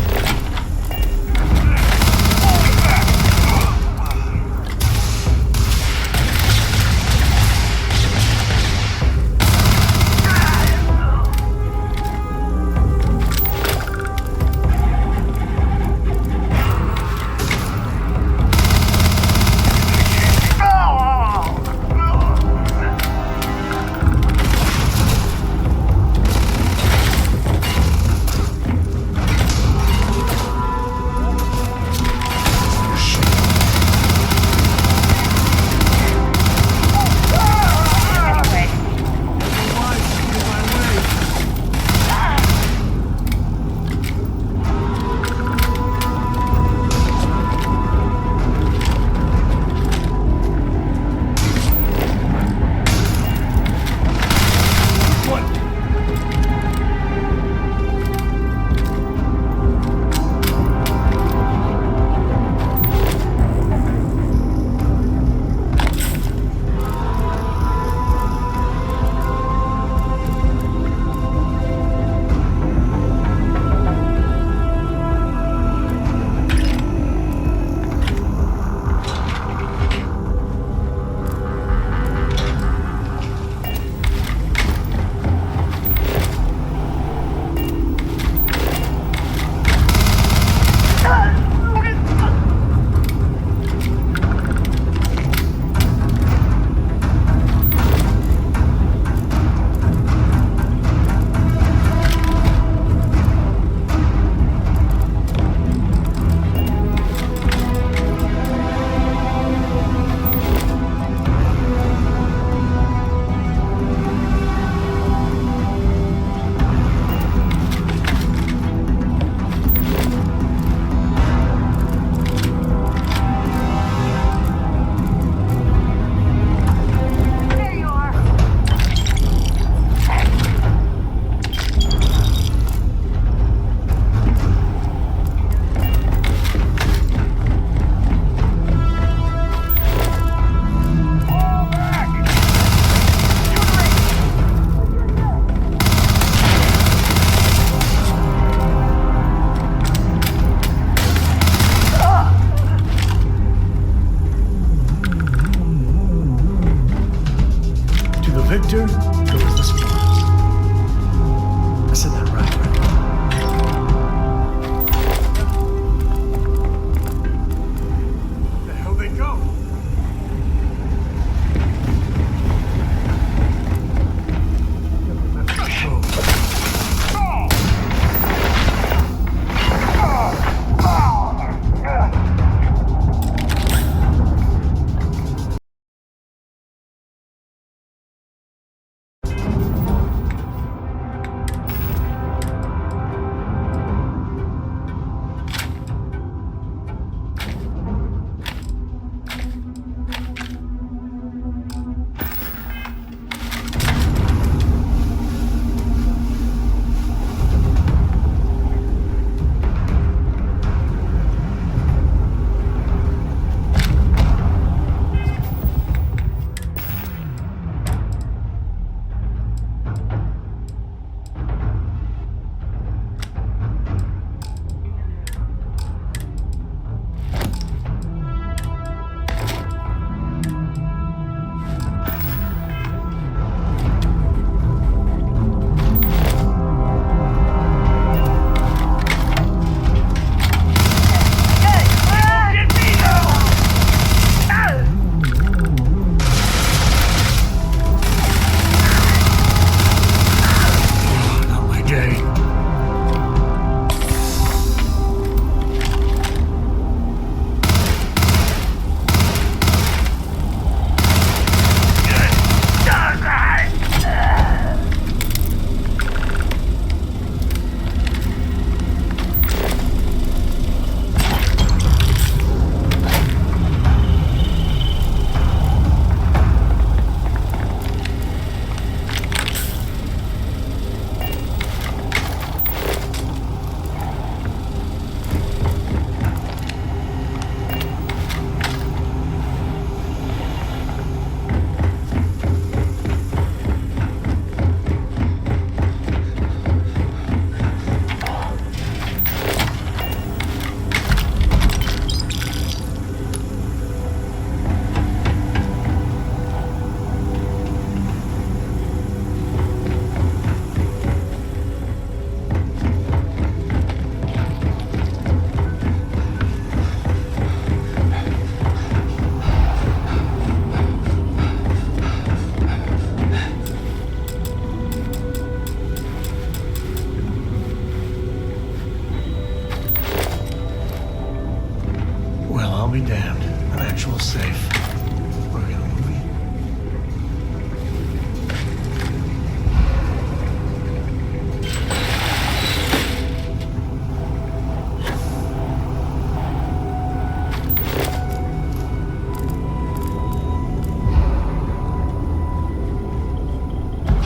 be damned. An actual safe. What are we in a movie?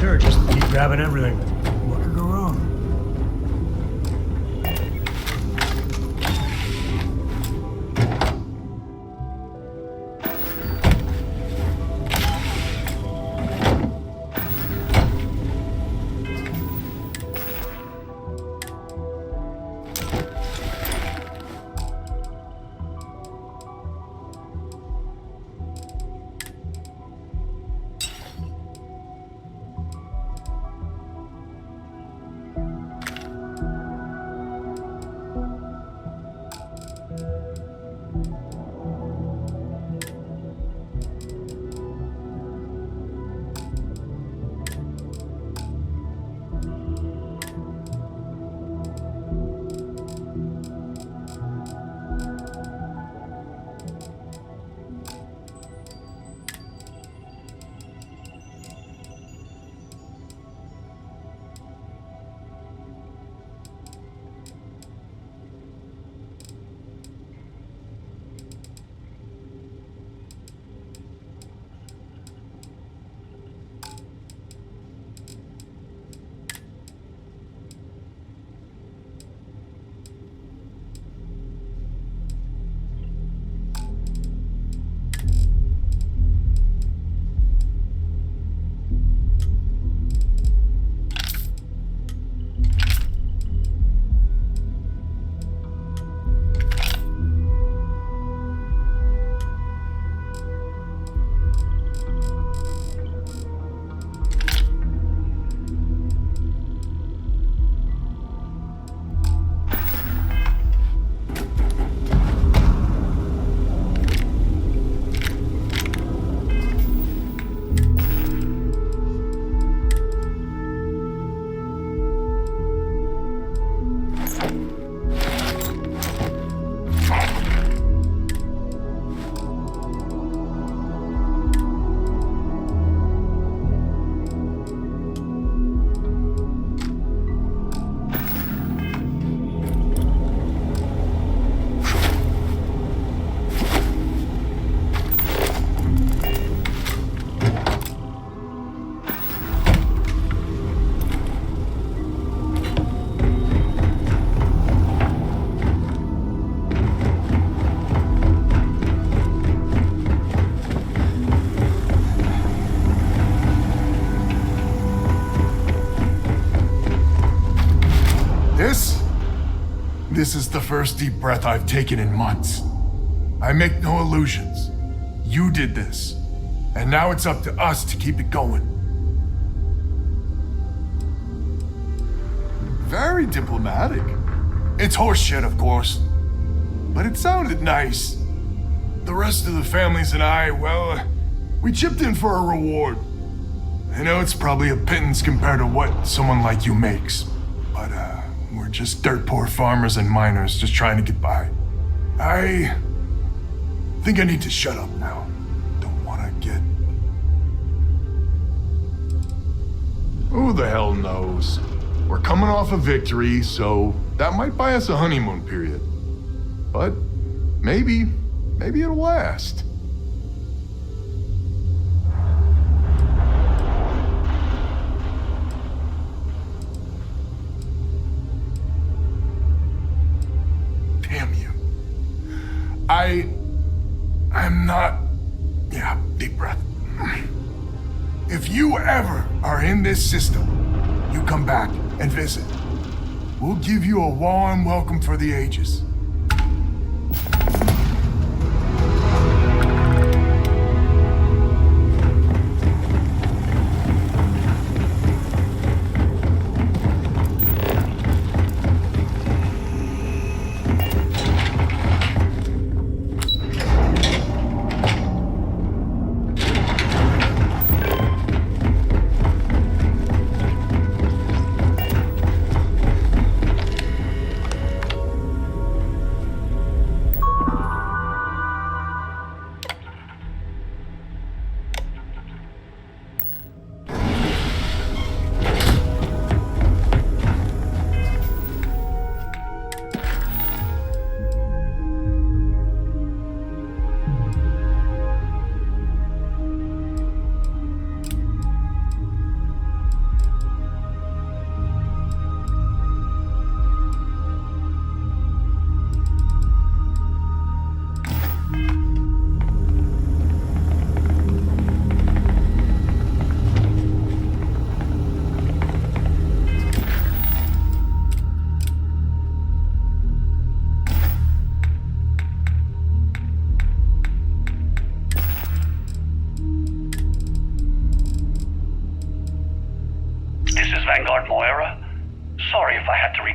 Sure, just keep grabbing everything. What could go wrong? This is the first deep breath I've taken in months. I make no illusions. You did this. And now it's up to us to keep it going. Very diplomatic. It's horseshit, of course. But it sounded nice. The rest of the families and I, well, we chipped in for a reward. I know it's probably a pittance compared to what someone like you makes. But, we're just dirt poor farmers and miners just trying to get by. I think I need to shut up now. Don't want to get... Who the hell knows? We're coming off a victory, so that might buy us a honeymoon period. But maybe it'll last. Damn you. I'm not... Yeah, deep breath. If you ever are in this system, you come back and visit. We'll give you a warm welcome for the ages.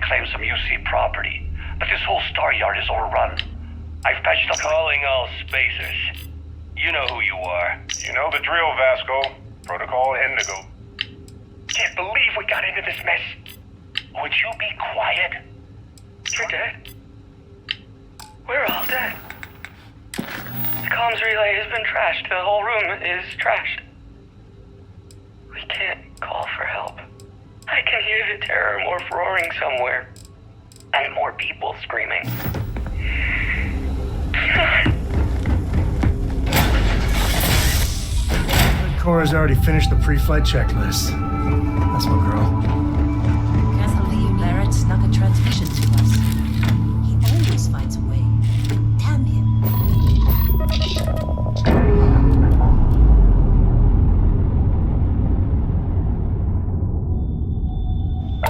reclaim some UC property, but this whole star yard is overrun. I fetched up... Calling all spacers. You know who you are. You know the drill, Vasco. Protocol Indigo. Can't believe we got into this mess. Would you be quiet? You're dead. We're all dead. The comms relay has been trashed. The whole room is trashed. We can't call for help. I can hear the terror morph roaring somewhere. And more people screaming. Cora's already finished the pre-flight checklist. That's my girl. Can't believe Barrett snuck a transmission to us. He always finds a way. Damn him.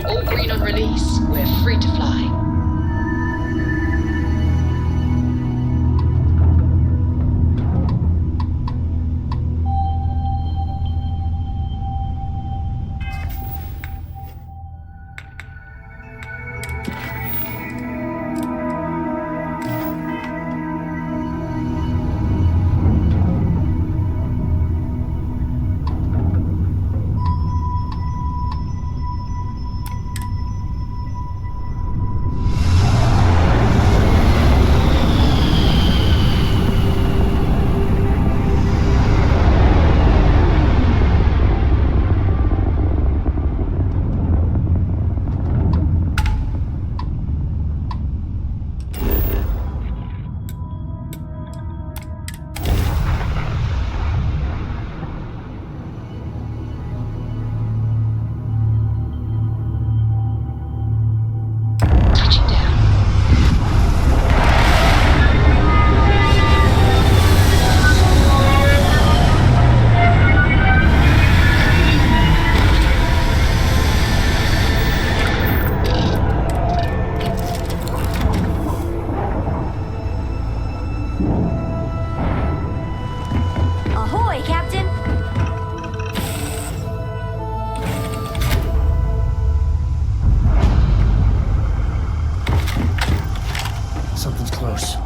All green on release. We're free to fly. Ahoy, Captain! Something's close.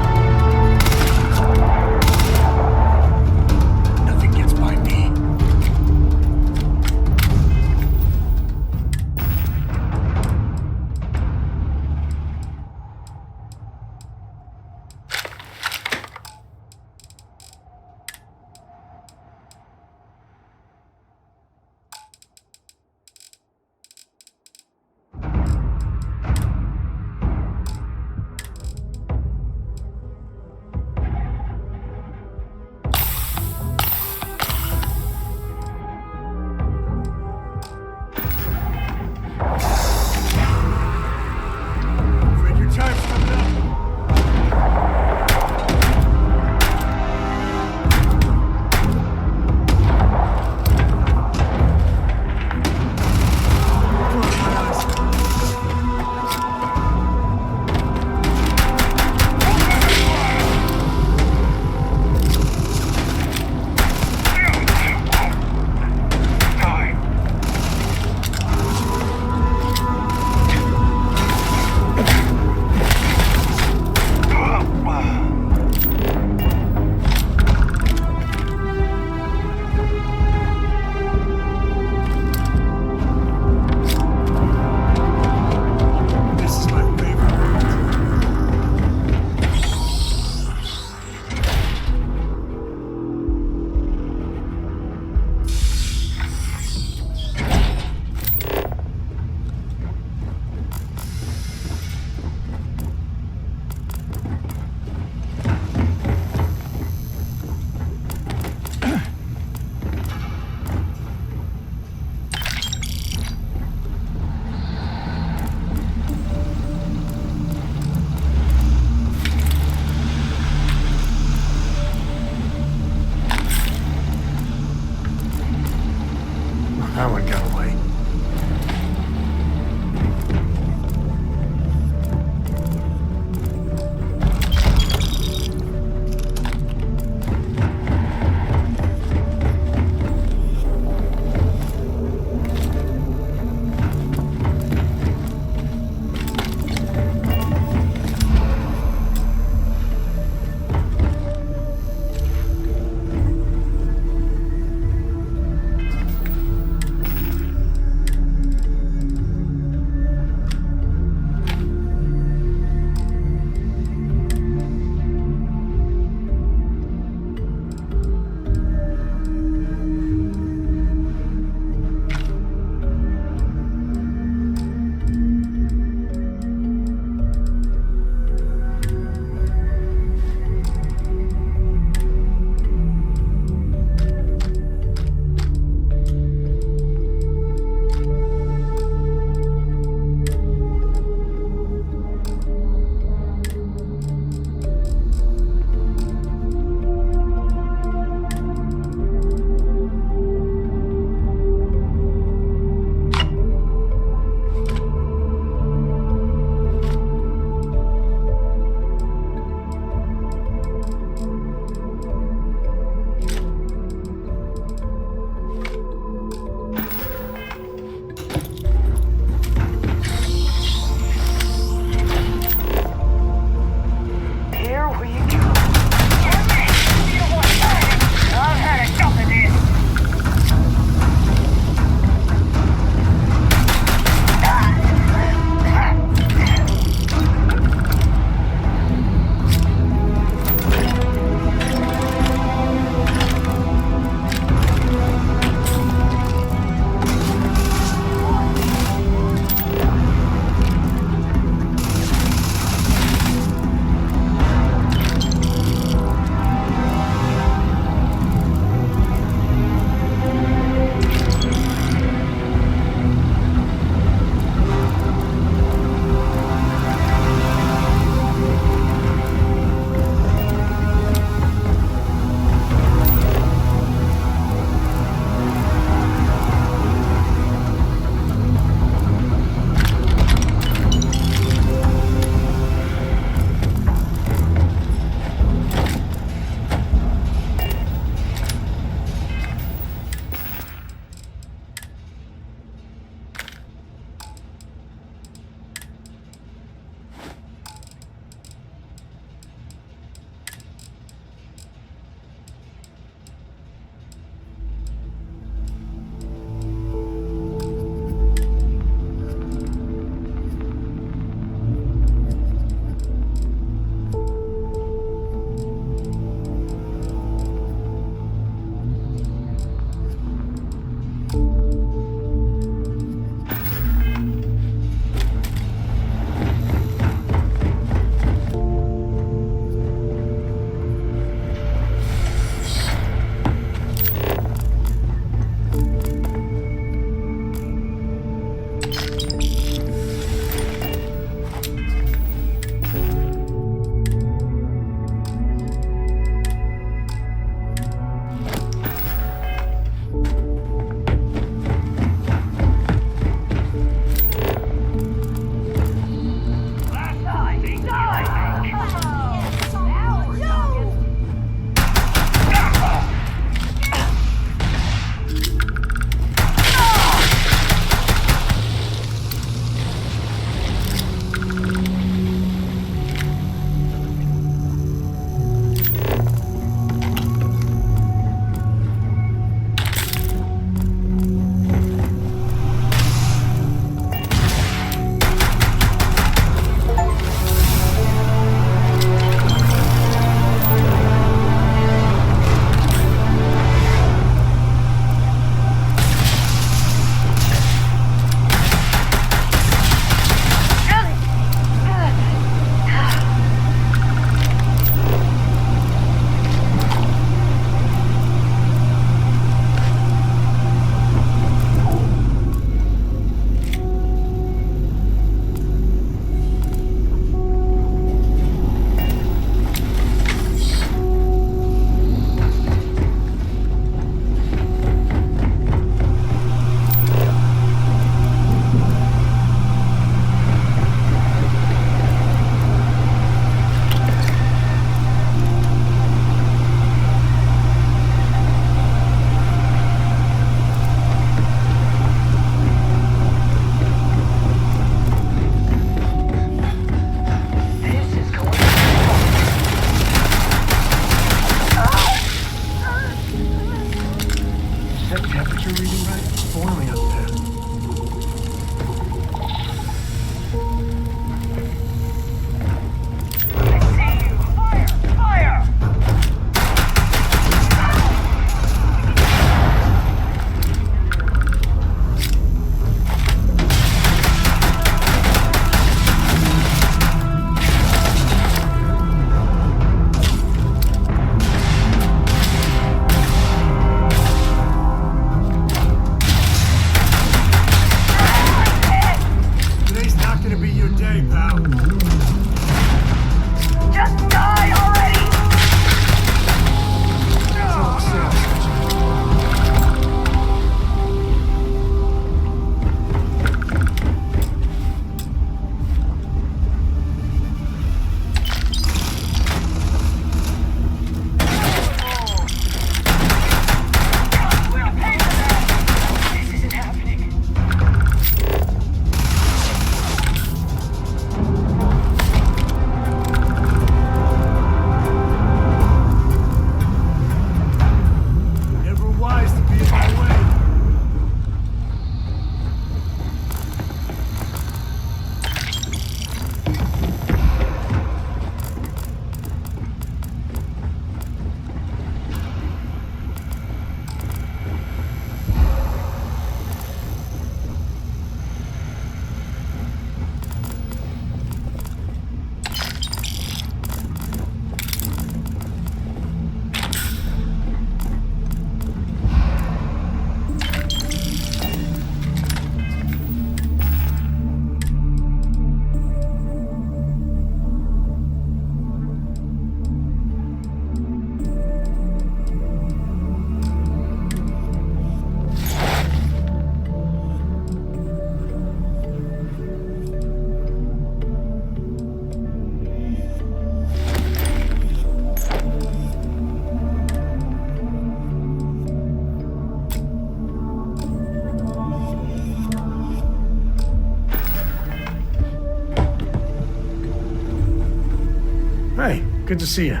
Hey, good to see you.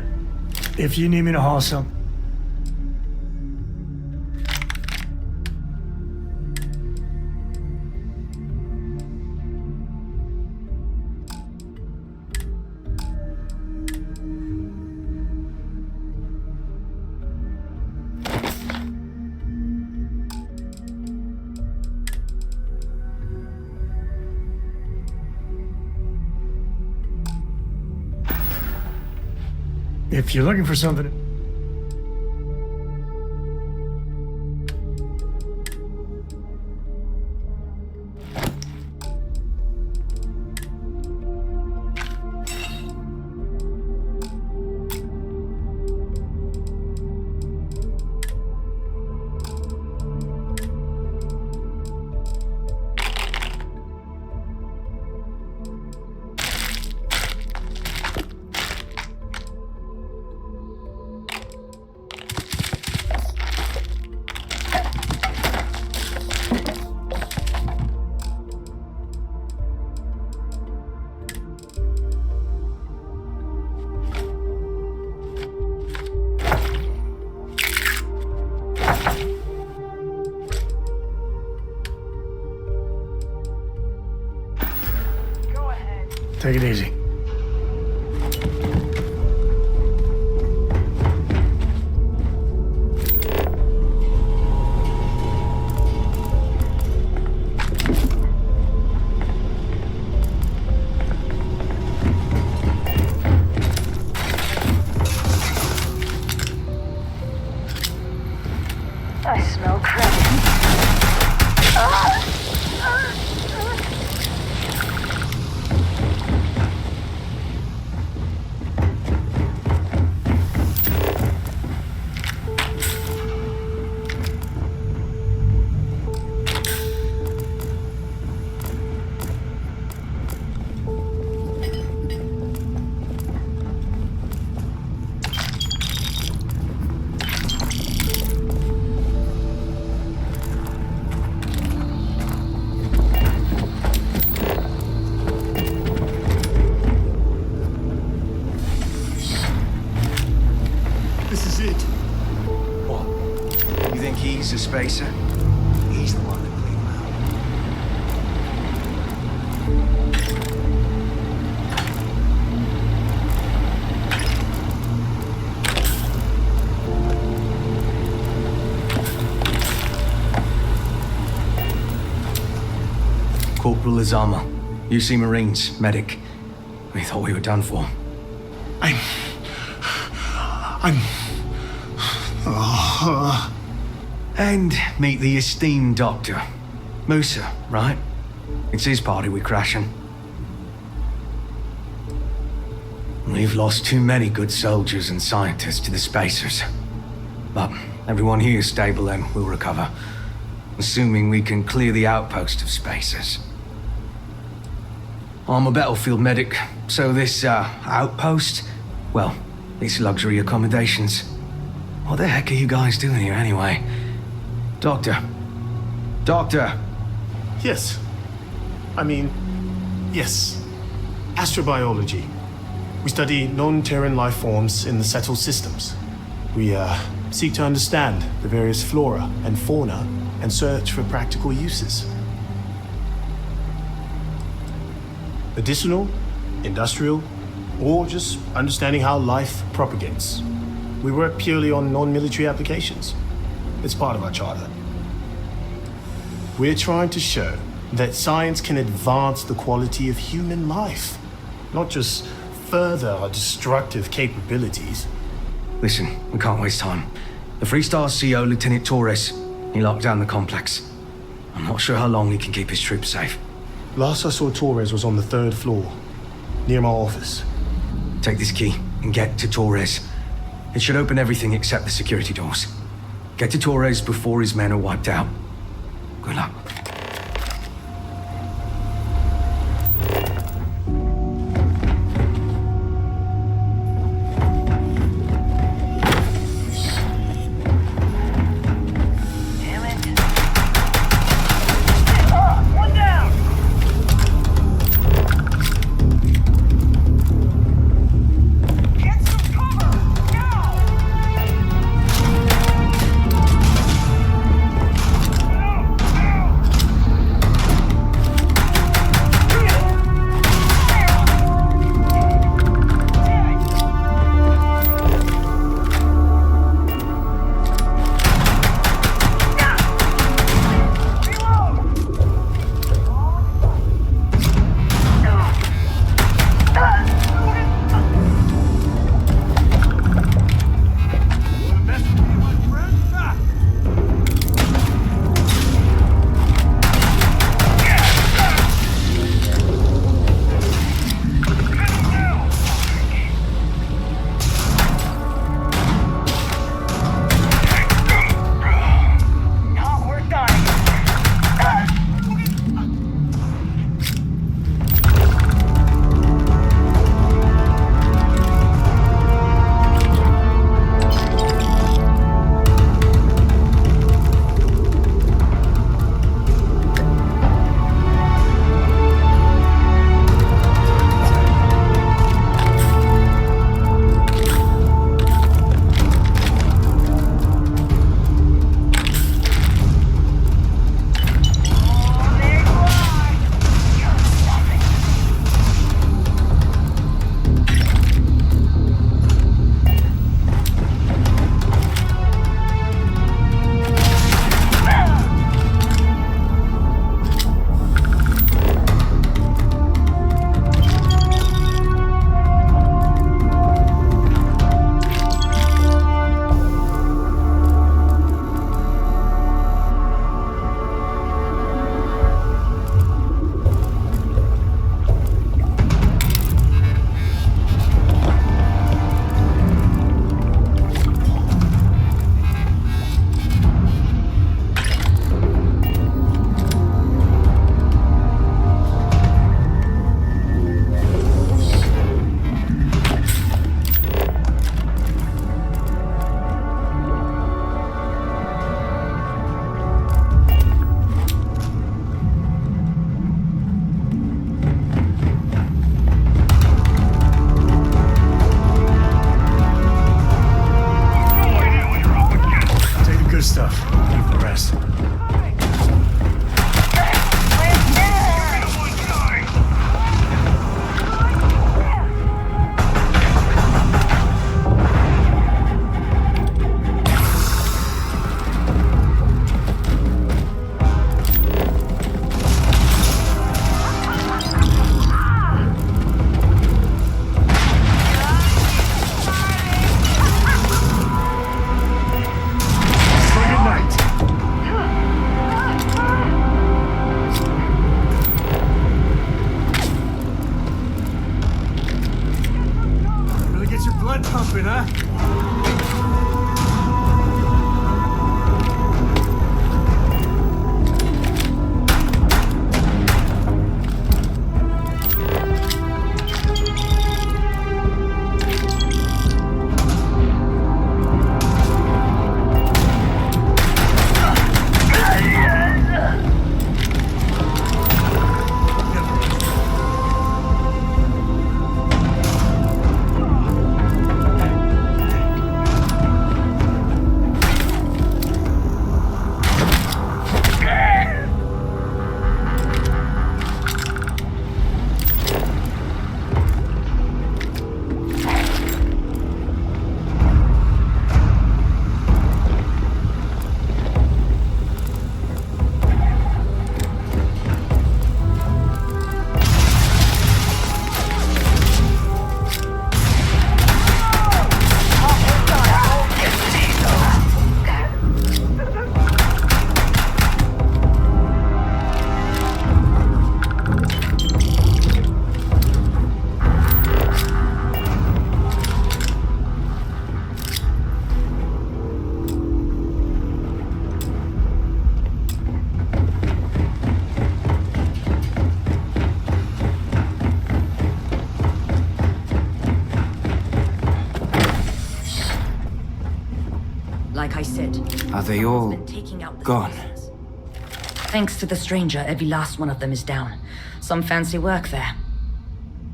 If you need me to haul something... If you're looking for something... Take it easy. I smell crap. He's a spacer. He's the one that cleaned him out. Corporal Azama, UC Marines, medic. We thought we were done for. And meet the esteemed doctor. Musa, right? It's his party we're crashing. We've lost too many good soldiers and scientists to the spacers. But everyone here is stable and will recover. Assuming we can clear the outpost of spacers. I'm a battlefield medic, so this, outpost? Well, it's luxury accommodations. What the heck are you guys doing here anyway? Doctor. Doctor! Yes. Yes. Astrobiology. We study non-Terran life forms in the settled systems. We, seek to understand the various flora and fauna and search for practical uses. Medicinal, industrial, or just understanding how life propagates. We work purely on non-military applications. It's part of our charter. We're trying to show that science can advance the quality of human life, not just further our destructive capabilities. Listen, we can't waste time. The Freestar CO, Lieutenant Torres, he locked down the complex. I'm not sure how long he can keep his troops safe. Last I saw Torres was on the 3rd floor, near my office. Take this key and get to Torres. It should open everything except the security doors. Get to Torres before his men are wiped out. Good luck. Blood pumping, huh? Like I said, Are they all gone? Thanks to the stranger, every last one of them is down. Some fancy work there.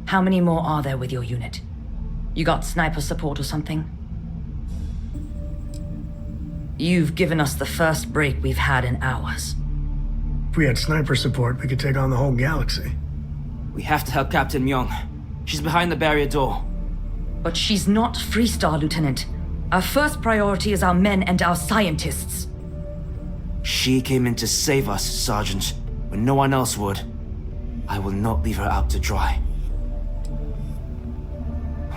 How many more are there with your unit? You got sniper support or something? You've given us the first break we've had in hours. If we had sniper support, we could take on the whole galaxy. We have to help Captain Myung. She's behind the barrier door. But she's not Freestar, Lieutenant. Our first priority is our men and our scientists. She came in to save us, Sergeant, when no one else would. I will not leave her out to dry.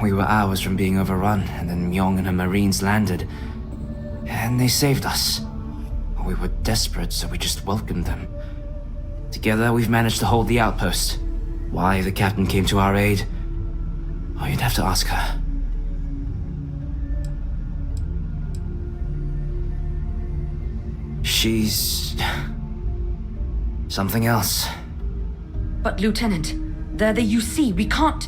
We were hours from being overrun, and then Myung and her Marines landed. And they saved us. We were desperate, so we just welcomed them. Together, we've managed to hold the outpost. Why the captain came to our aid? Oh, you'd have to ask her. She's... something else. But Lieutenant, they're the UC. We can't...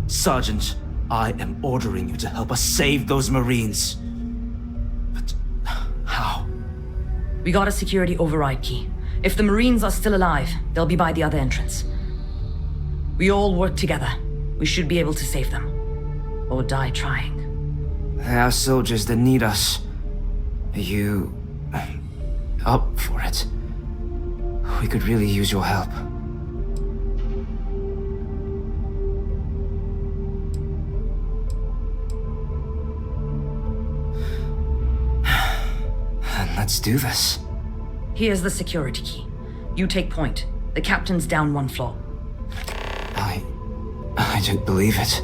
Sergeant, I am ordering you to help us save those Marines. But how? We got a security override key. If the Marines are still alive, they'll be by the other entrance. We all work together. We should be able to save them. Or die trying. There are soldiers that need us. Are you... up for it? We could really use your help. Let's do this. Here's the security key. You take point. The captain's down one floor. I don't believe it.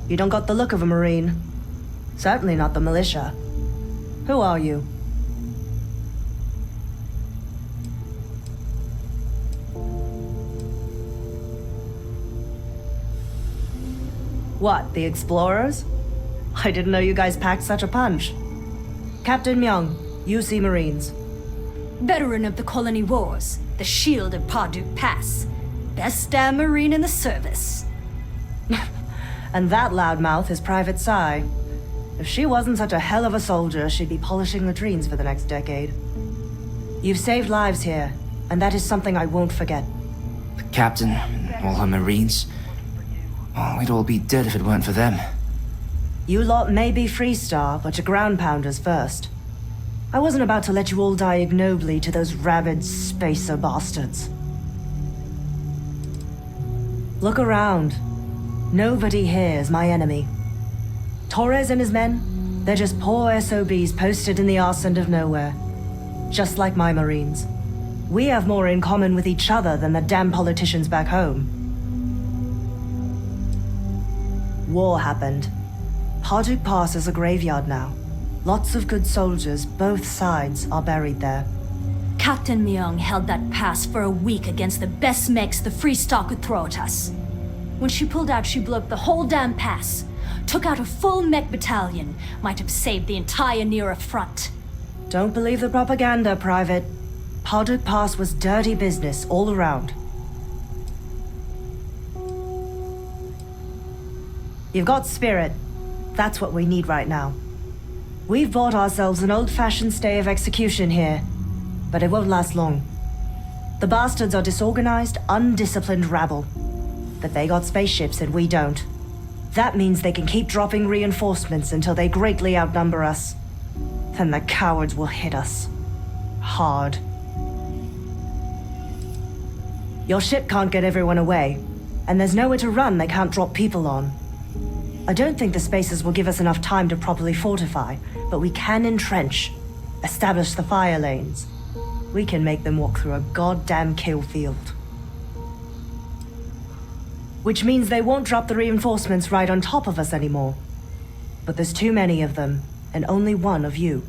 You don't got the look of a Marine. Certainly not the militia. Who are you? What, the explorers? I didn't know you guys packed such a punch. Captain Myung, UC Marines. Veteran of the Colony Wars, the Shield of Parduk Pass. Best damn Marine in the service. And that loudmouth is Private Psy. If she wasn't such a hell of a soldier, she'd be polishing latrines for the next decade. You've saved lives here, and that is something I won't forget. The captain, and all her Marines. Oh, we'd all be dead if it weren't for them. You lot may be Freestar, but you're ground pounders first. I wasn't about to let you all die ignobly to those rabid spacer bastards. Look around. Nobody here is my enemy. Torres and his men, they're just poor SOBs posted in the arse end of nowhere. Just like my Marines. We have more in common with each other than the damn politicians back home. War happened. Parduk Pass is a graveyard now. Lots of good soldiers, both sides, are buried there. Captain Myung held that pass for a week against the best mechs the Freestar could throw at us. When she pulled out, she blew up the whole damn pass. Took out a full mech battalion. Might have saved the entire Nira front. Don't believe the propaganda, Private. Parduk Pass was dirty business all around. You've got spirit. That's what we need right now. We've bought ourselves an old-fashioned stay of execution here, but it won't last long. The bastards are disorganized, undisciplined rabble. But they got spaceships and we don't. That means they can keep dropping reinforcements until they greatly outnumber us. Then the cowards will hit us. Hard. Your ship can't get everyone away, and there's nowhere to run they can't drop people on. I don't think the spacers will give us enough time to properly fortify, but we can entrench, establish the fire lanes. We can make them walk through a goddamn kill field. Which means they won't drop the reinforcements right on top of us anymore. But there's too many of them, and only one of you.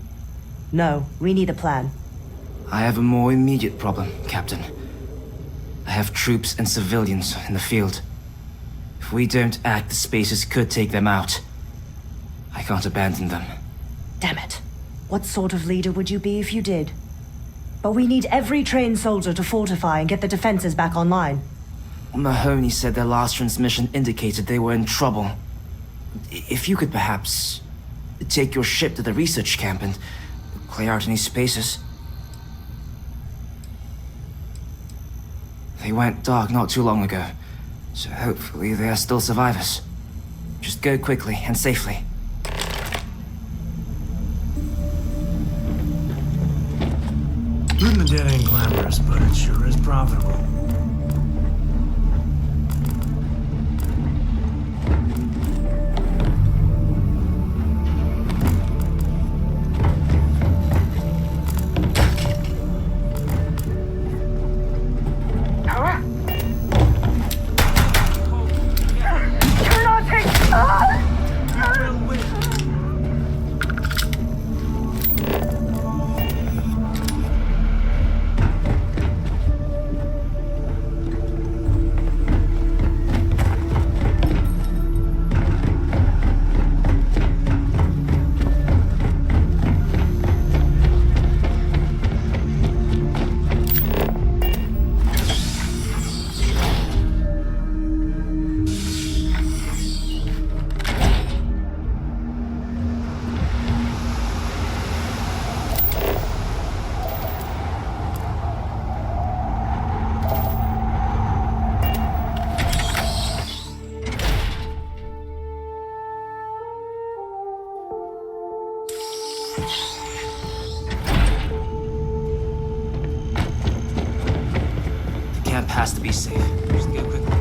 No, we need a plan. I have a more immediate problem, Captain. I have troops and civilians in the field. If we don't act, the spacers could take them out. I can't abandon them. Damn it. What sort of leader would you be if you did? But we need every trained soldier to fortify and get the defenses back online. Mahoney said their last transmission indicated they were in trouble. If you could perhaps take your ship to the research camp and clear out any spacers. They went dark not too long ago, so hopefully they are still survivors. Just go quickly and safely. Looting the dead ain't glamorous, but it sure is profitable. Camp has to be safe. Just go quickly.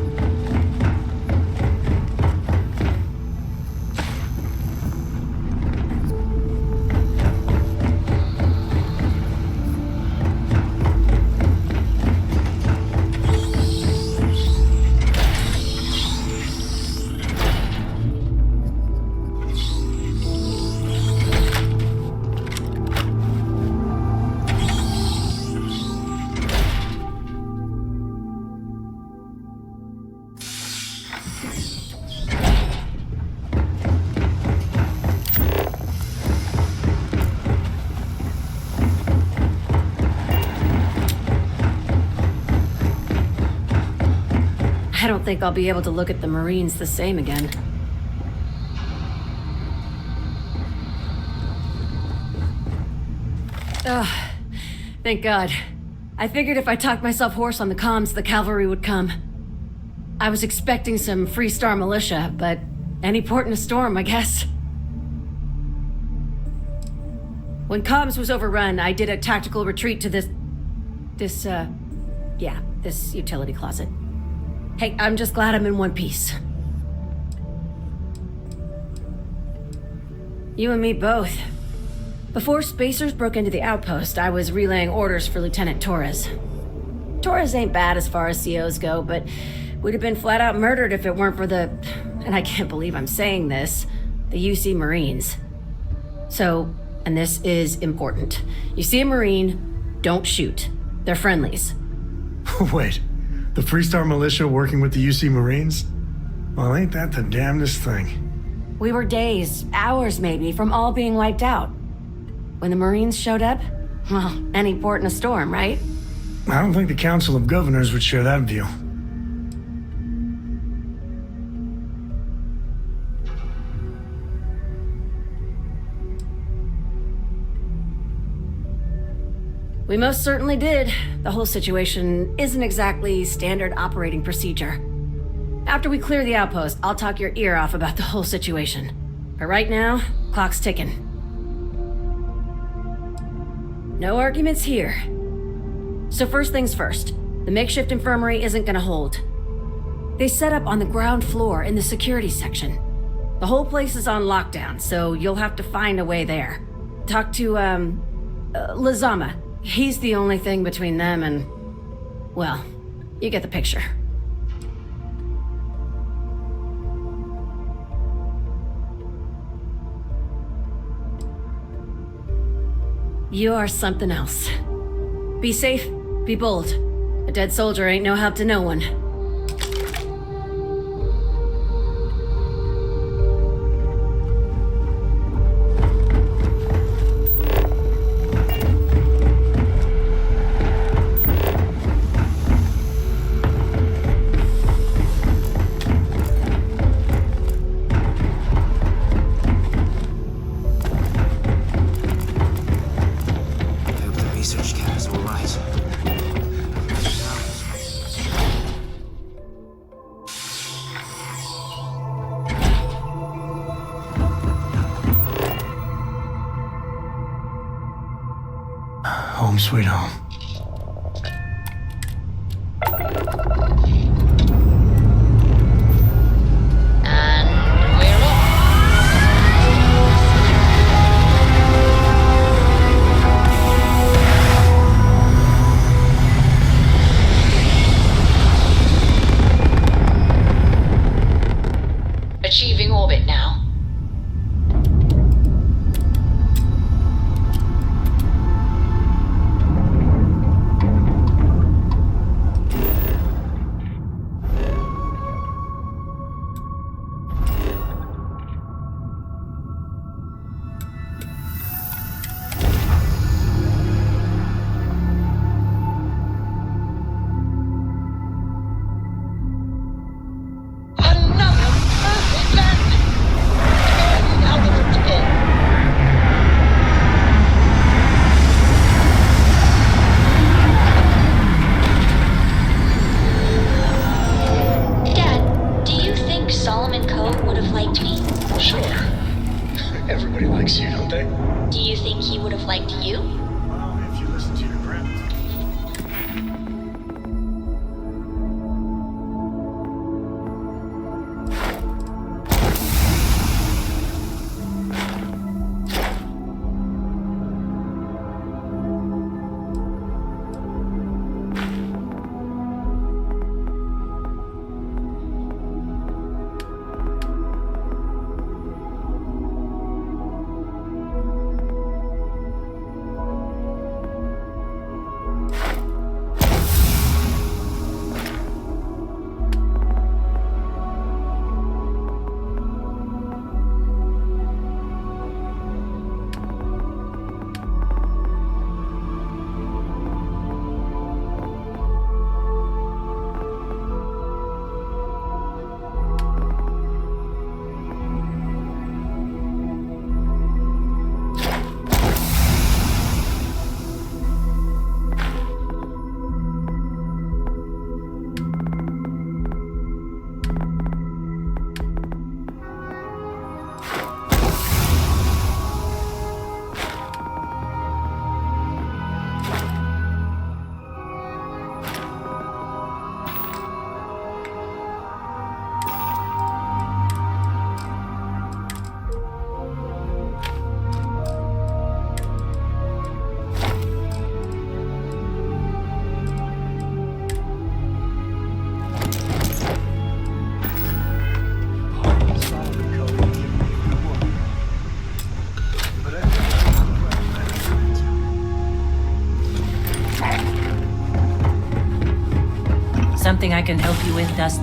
I don't think I'll be able to look at the Marines the same again. Ugh. Thank God. I figured if I talked myself hoarse on the comms, the cavalry would come. I was expecting some Free Star militia, but any port in a storm, I guess. When comms was overrun, I did a tactical retreat to this utility closet. Hey, I'm just glad I'm in one piece. You and me both. Before Spacers broke into the outpost, I was relaying orders for Lieutenant Torres. Torres ain't bad as far as COs go, but we'd have been flat out murdered if it weren't for and I can't believe I'm saying this, the UC Marines. So, and this is important. You see a Marine, don't shoot. They're friendlies. Wait, the Freestar Militia working with the UC Marines? Well, ain't that the damnedest thing? We were days, hours maybe, from all being wiped out. When the Marines showed up, well, any port in a storm, right? I don't think the Council of Governors would share that view. We most certainly did. The whole situation isn't exactly standard operating procedure. After we clear the outpost, I'll talk your ear off about the whole situation. But right now, clock's ticking. No arguments here. So first things first, the makeshift infirmary isn't gonna hold. They set up on the ground floor in the security section. The whole place is on lockdown, so you'll have to find a way there. Talk to, Lazama. He's the only thing between them and... well, you get the picture. You are something else. Be safe, be bold. A dead soldier ain't no help to no one. Home sweet home. Achieving orbit now. something I can help you with, Dust?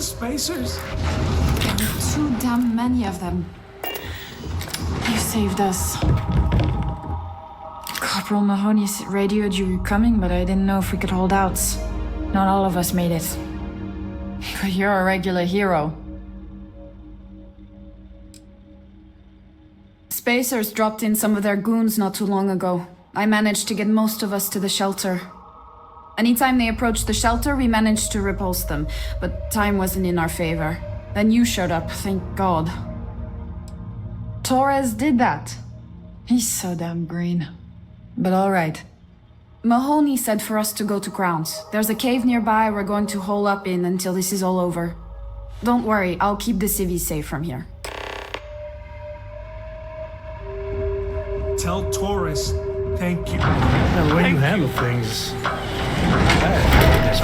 Spacers? There are too damn many of them. You saved us. Corporal Mahoney radioed you were coming, but I didn't know if we could hold out. Not all of us made it. But you're a regular hero. Spacers dropped in some of their goons not too long ago. I managed to get most of us to the shelter. Anytime they approached the shelter, we managed to repulse them, but time wasn't in our favor. Then you showed up, thank God. Torres did that. He's so damn green. But alright. Mahoney said for us to go to Grounds. There's a cave nearby we're going to hole up in until this is all over. Don't worry, I'll keep the civvies safe from here. Tell Torres, thank you. Yeah, the way you handle things, not bad. Yes,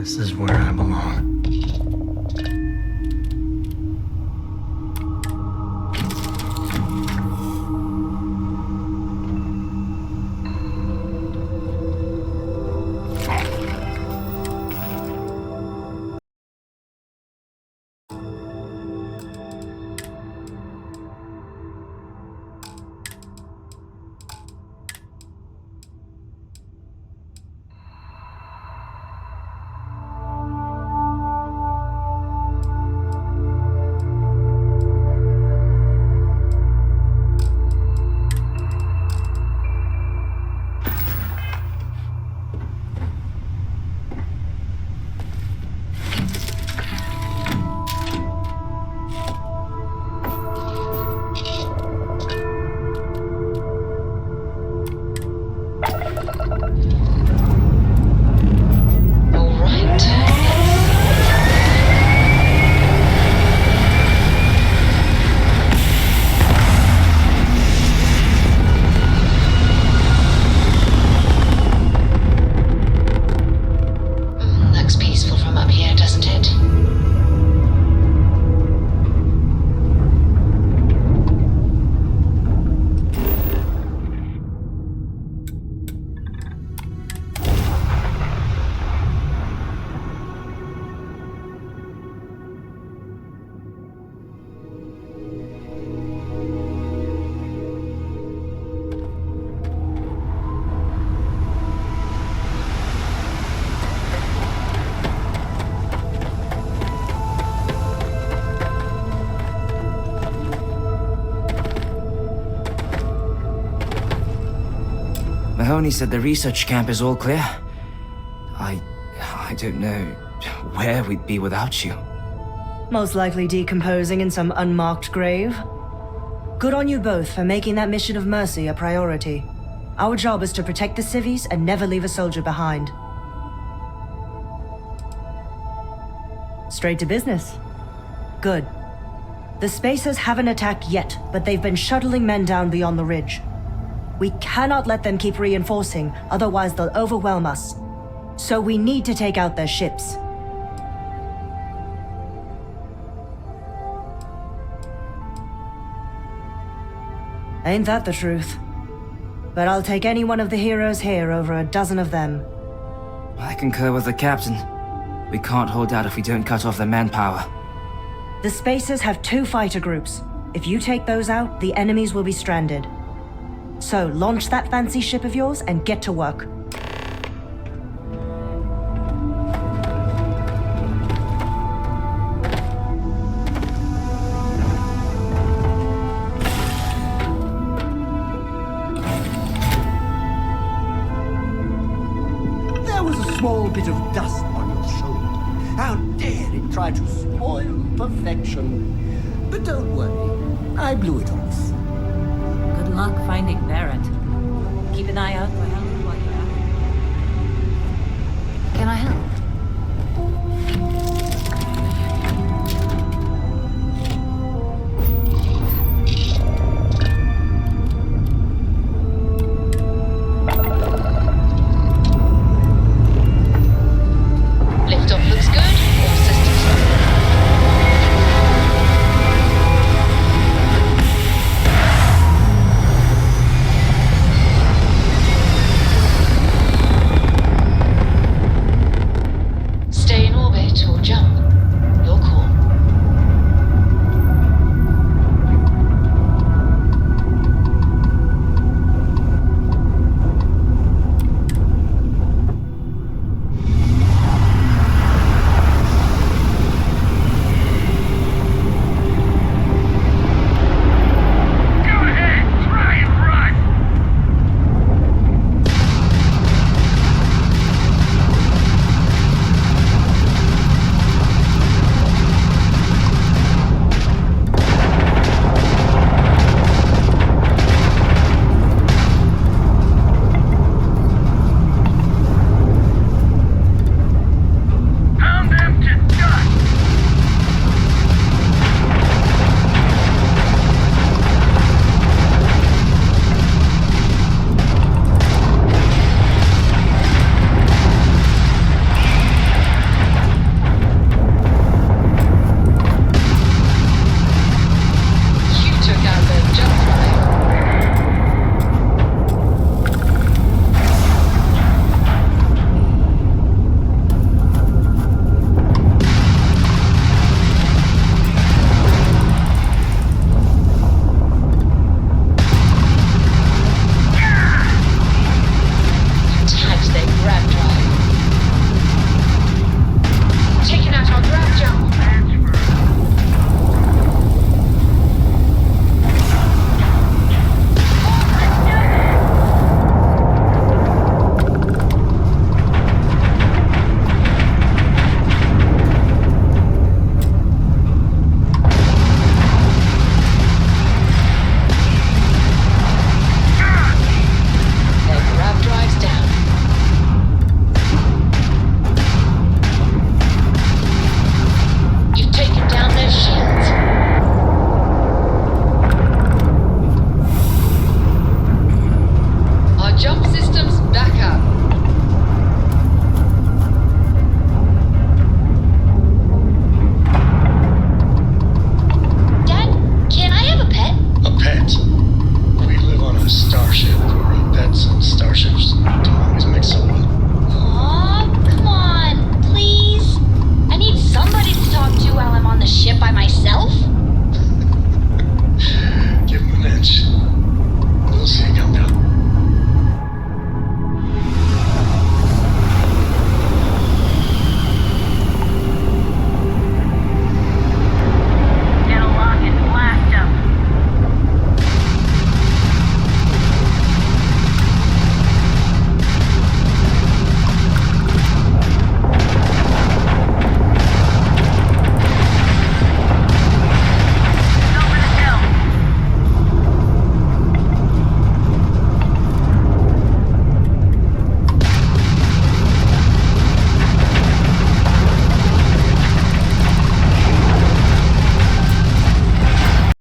This is where I belong. Looks peaceful from up here, doesn't it? Mahoney said the research camp is all clear. I don't know where we'd be without you. Most likely decomposing in some unmarked grave. Good on you both for making that mission of mercy a priority. Our job is to protect the civvies and never leave a soldier behind. Straight to business. Good. The Spacers haven't attacked yet, but they've been shuttling men down beyond the ridge. We cannot let them keep reinforcing, otherwise they'll overwhelm us. So we need to take out their ships. Ain't that the truth? But I'll take any one of the heroes here over a dozen of them. I concur with the captain. We can't hold out if we don't cut off their manpower. The Spacers have 2 fighter groups. If you take those out, the enemies will be stranded. So launch that fancy ship of yours and get to work. There was a small bit of dust on your shoulder. How dare it try to spoil perfection? But don't worry, I blew it off. Good luck finding Barrett. Keep an eye out for Helen.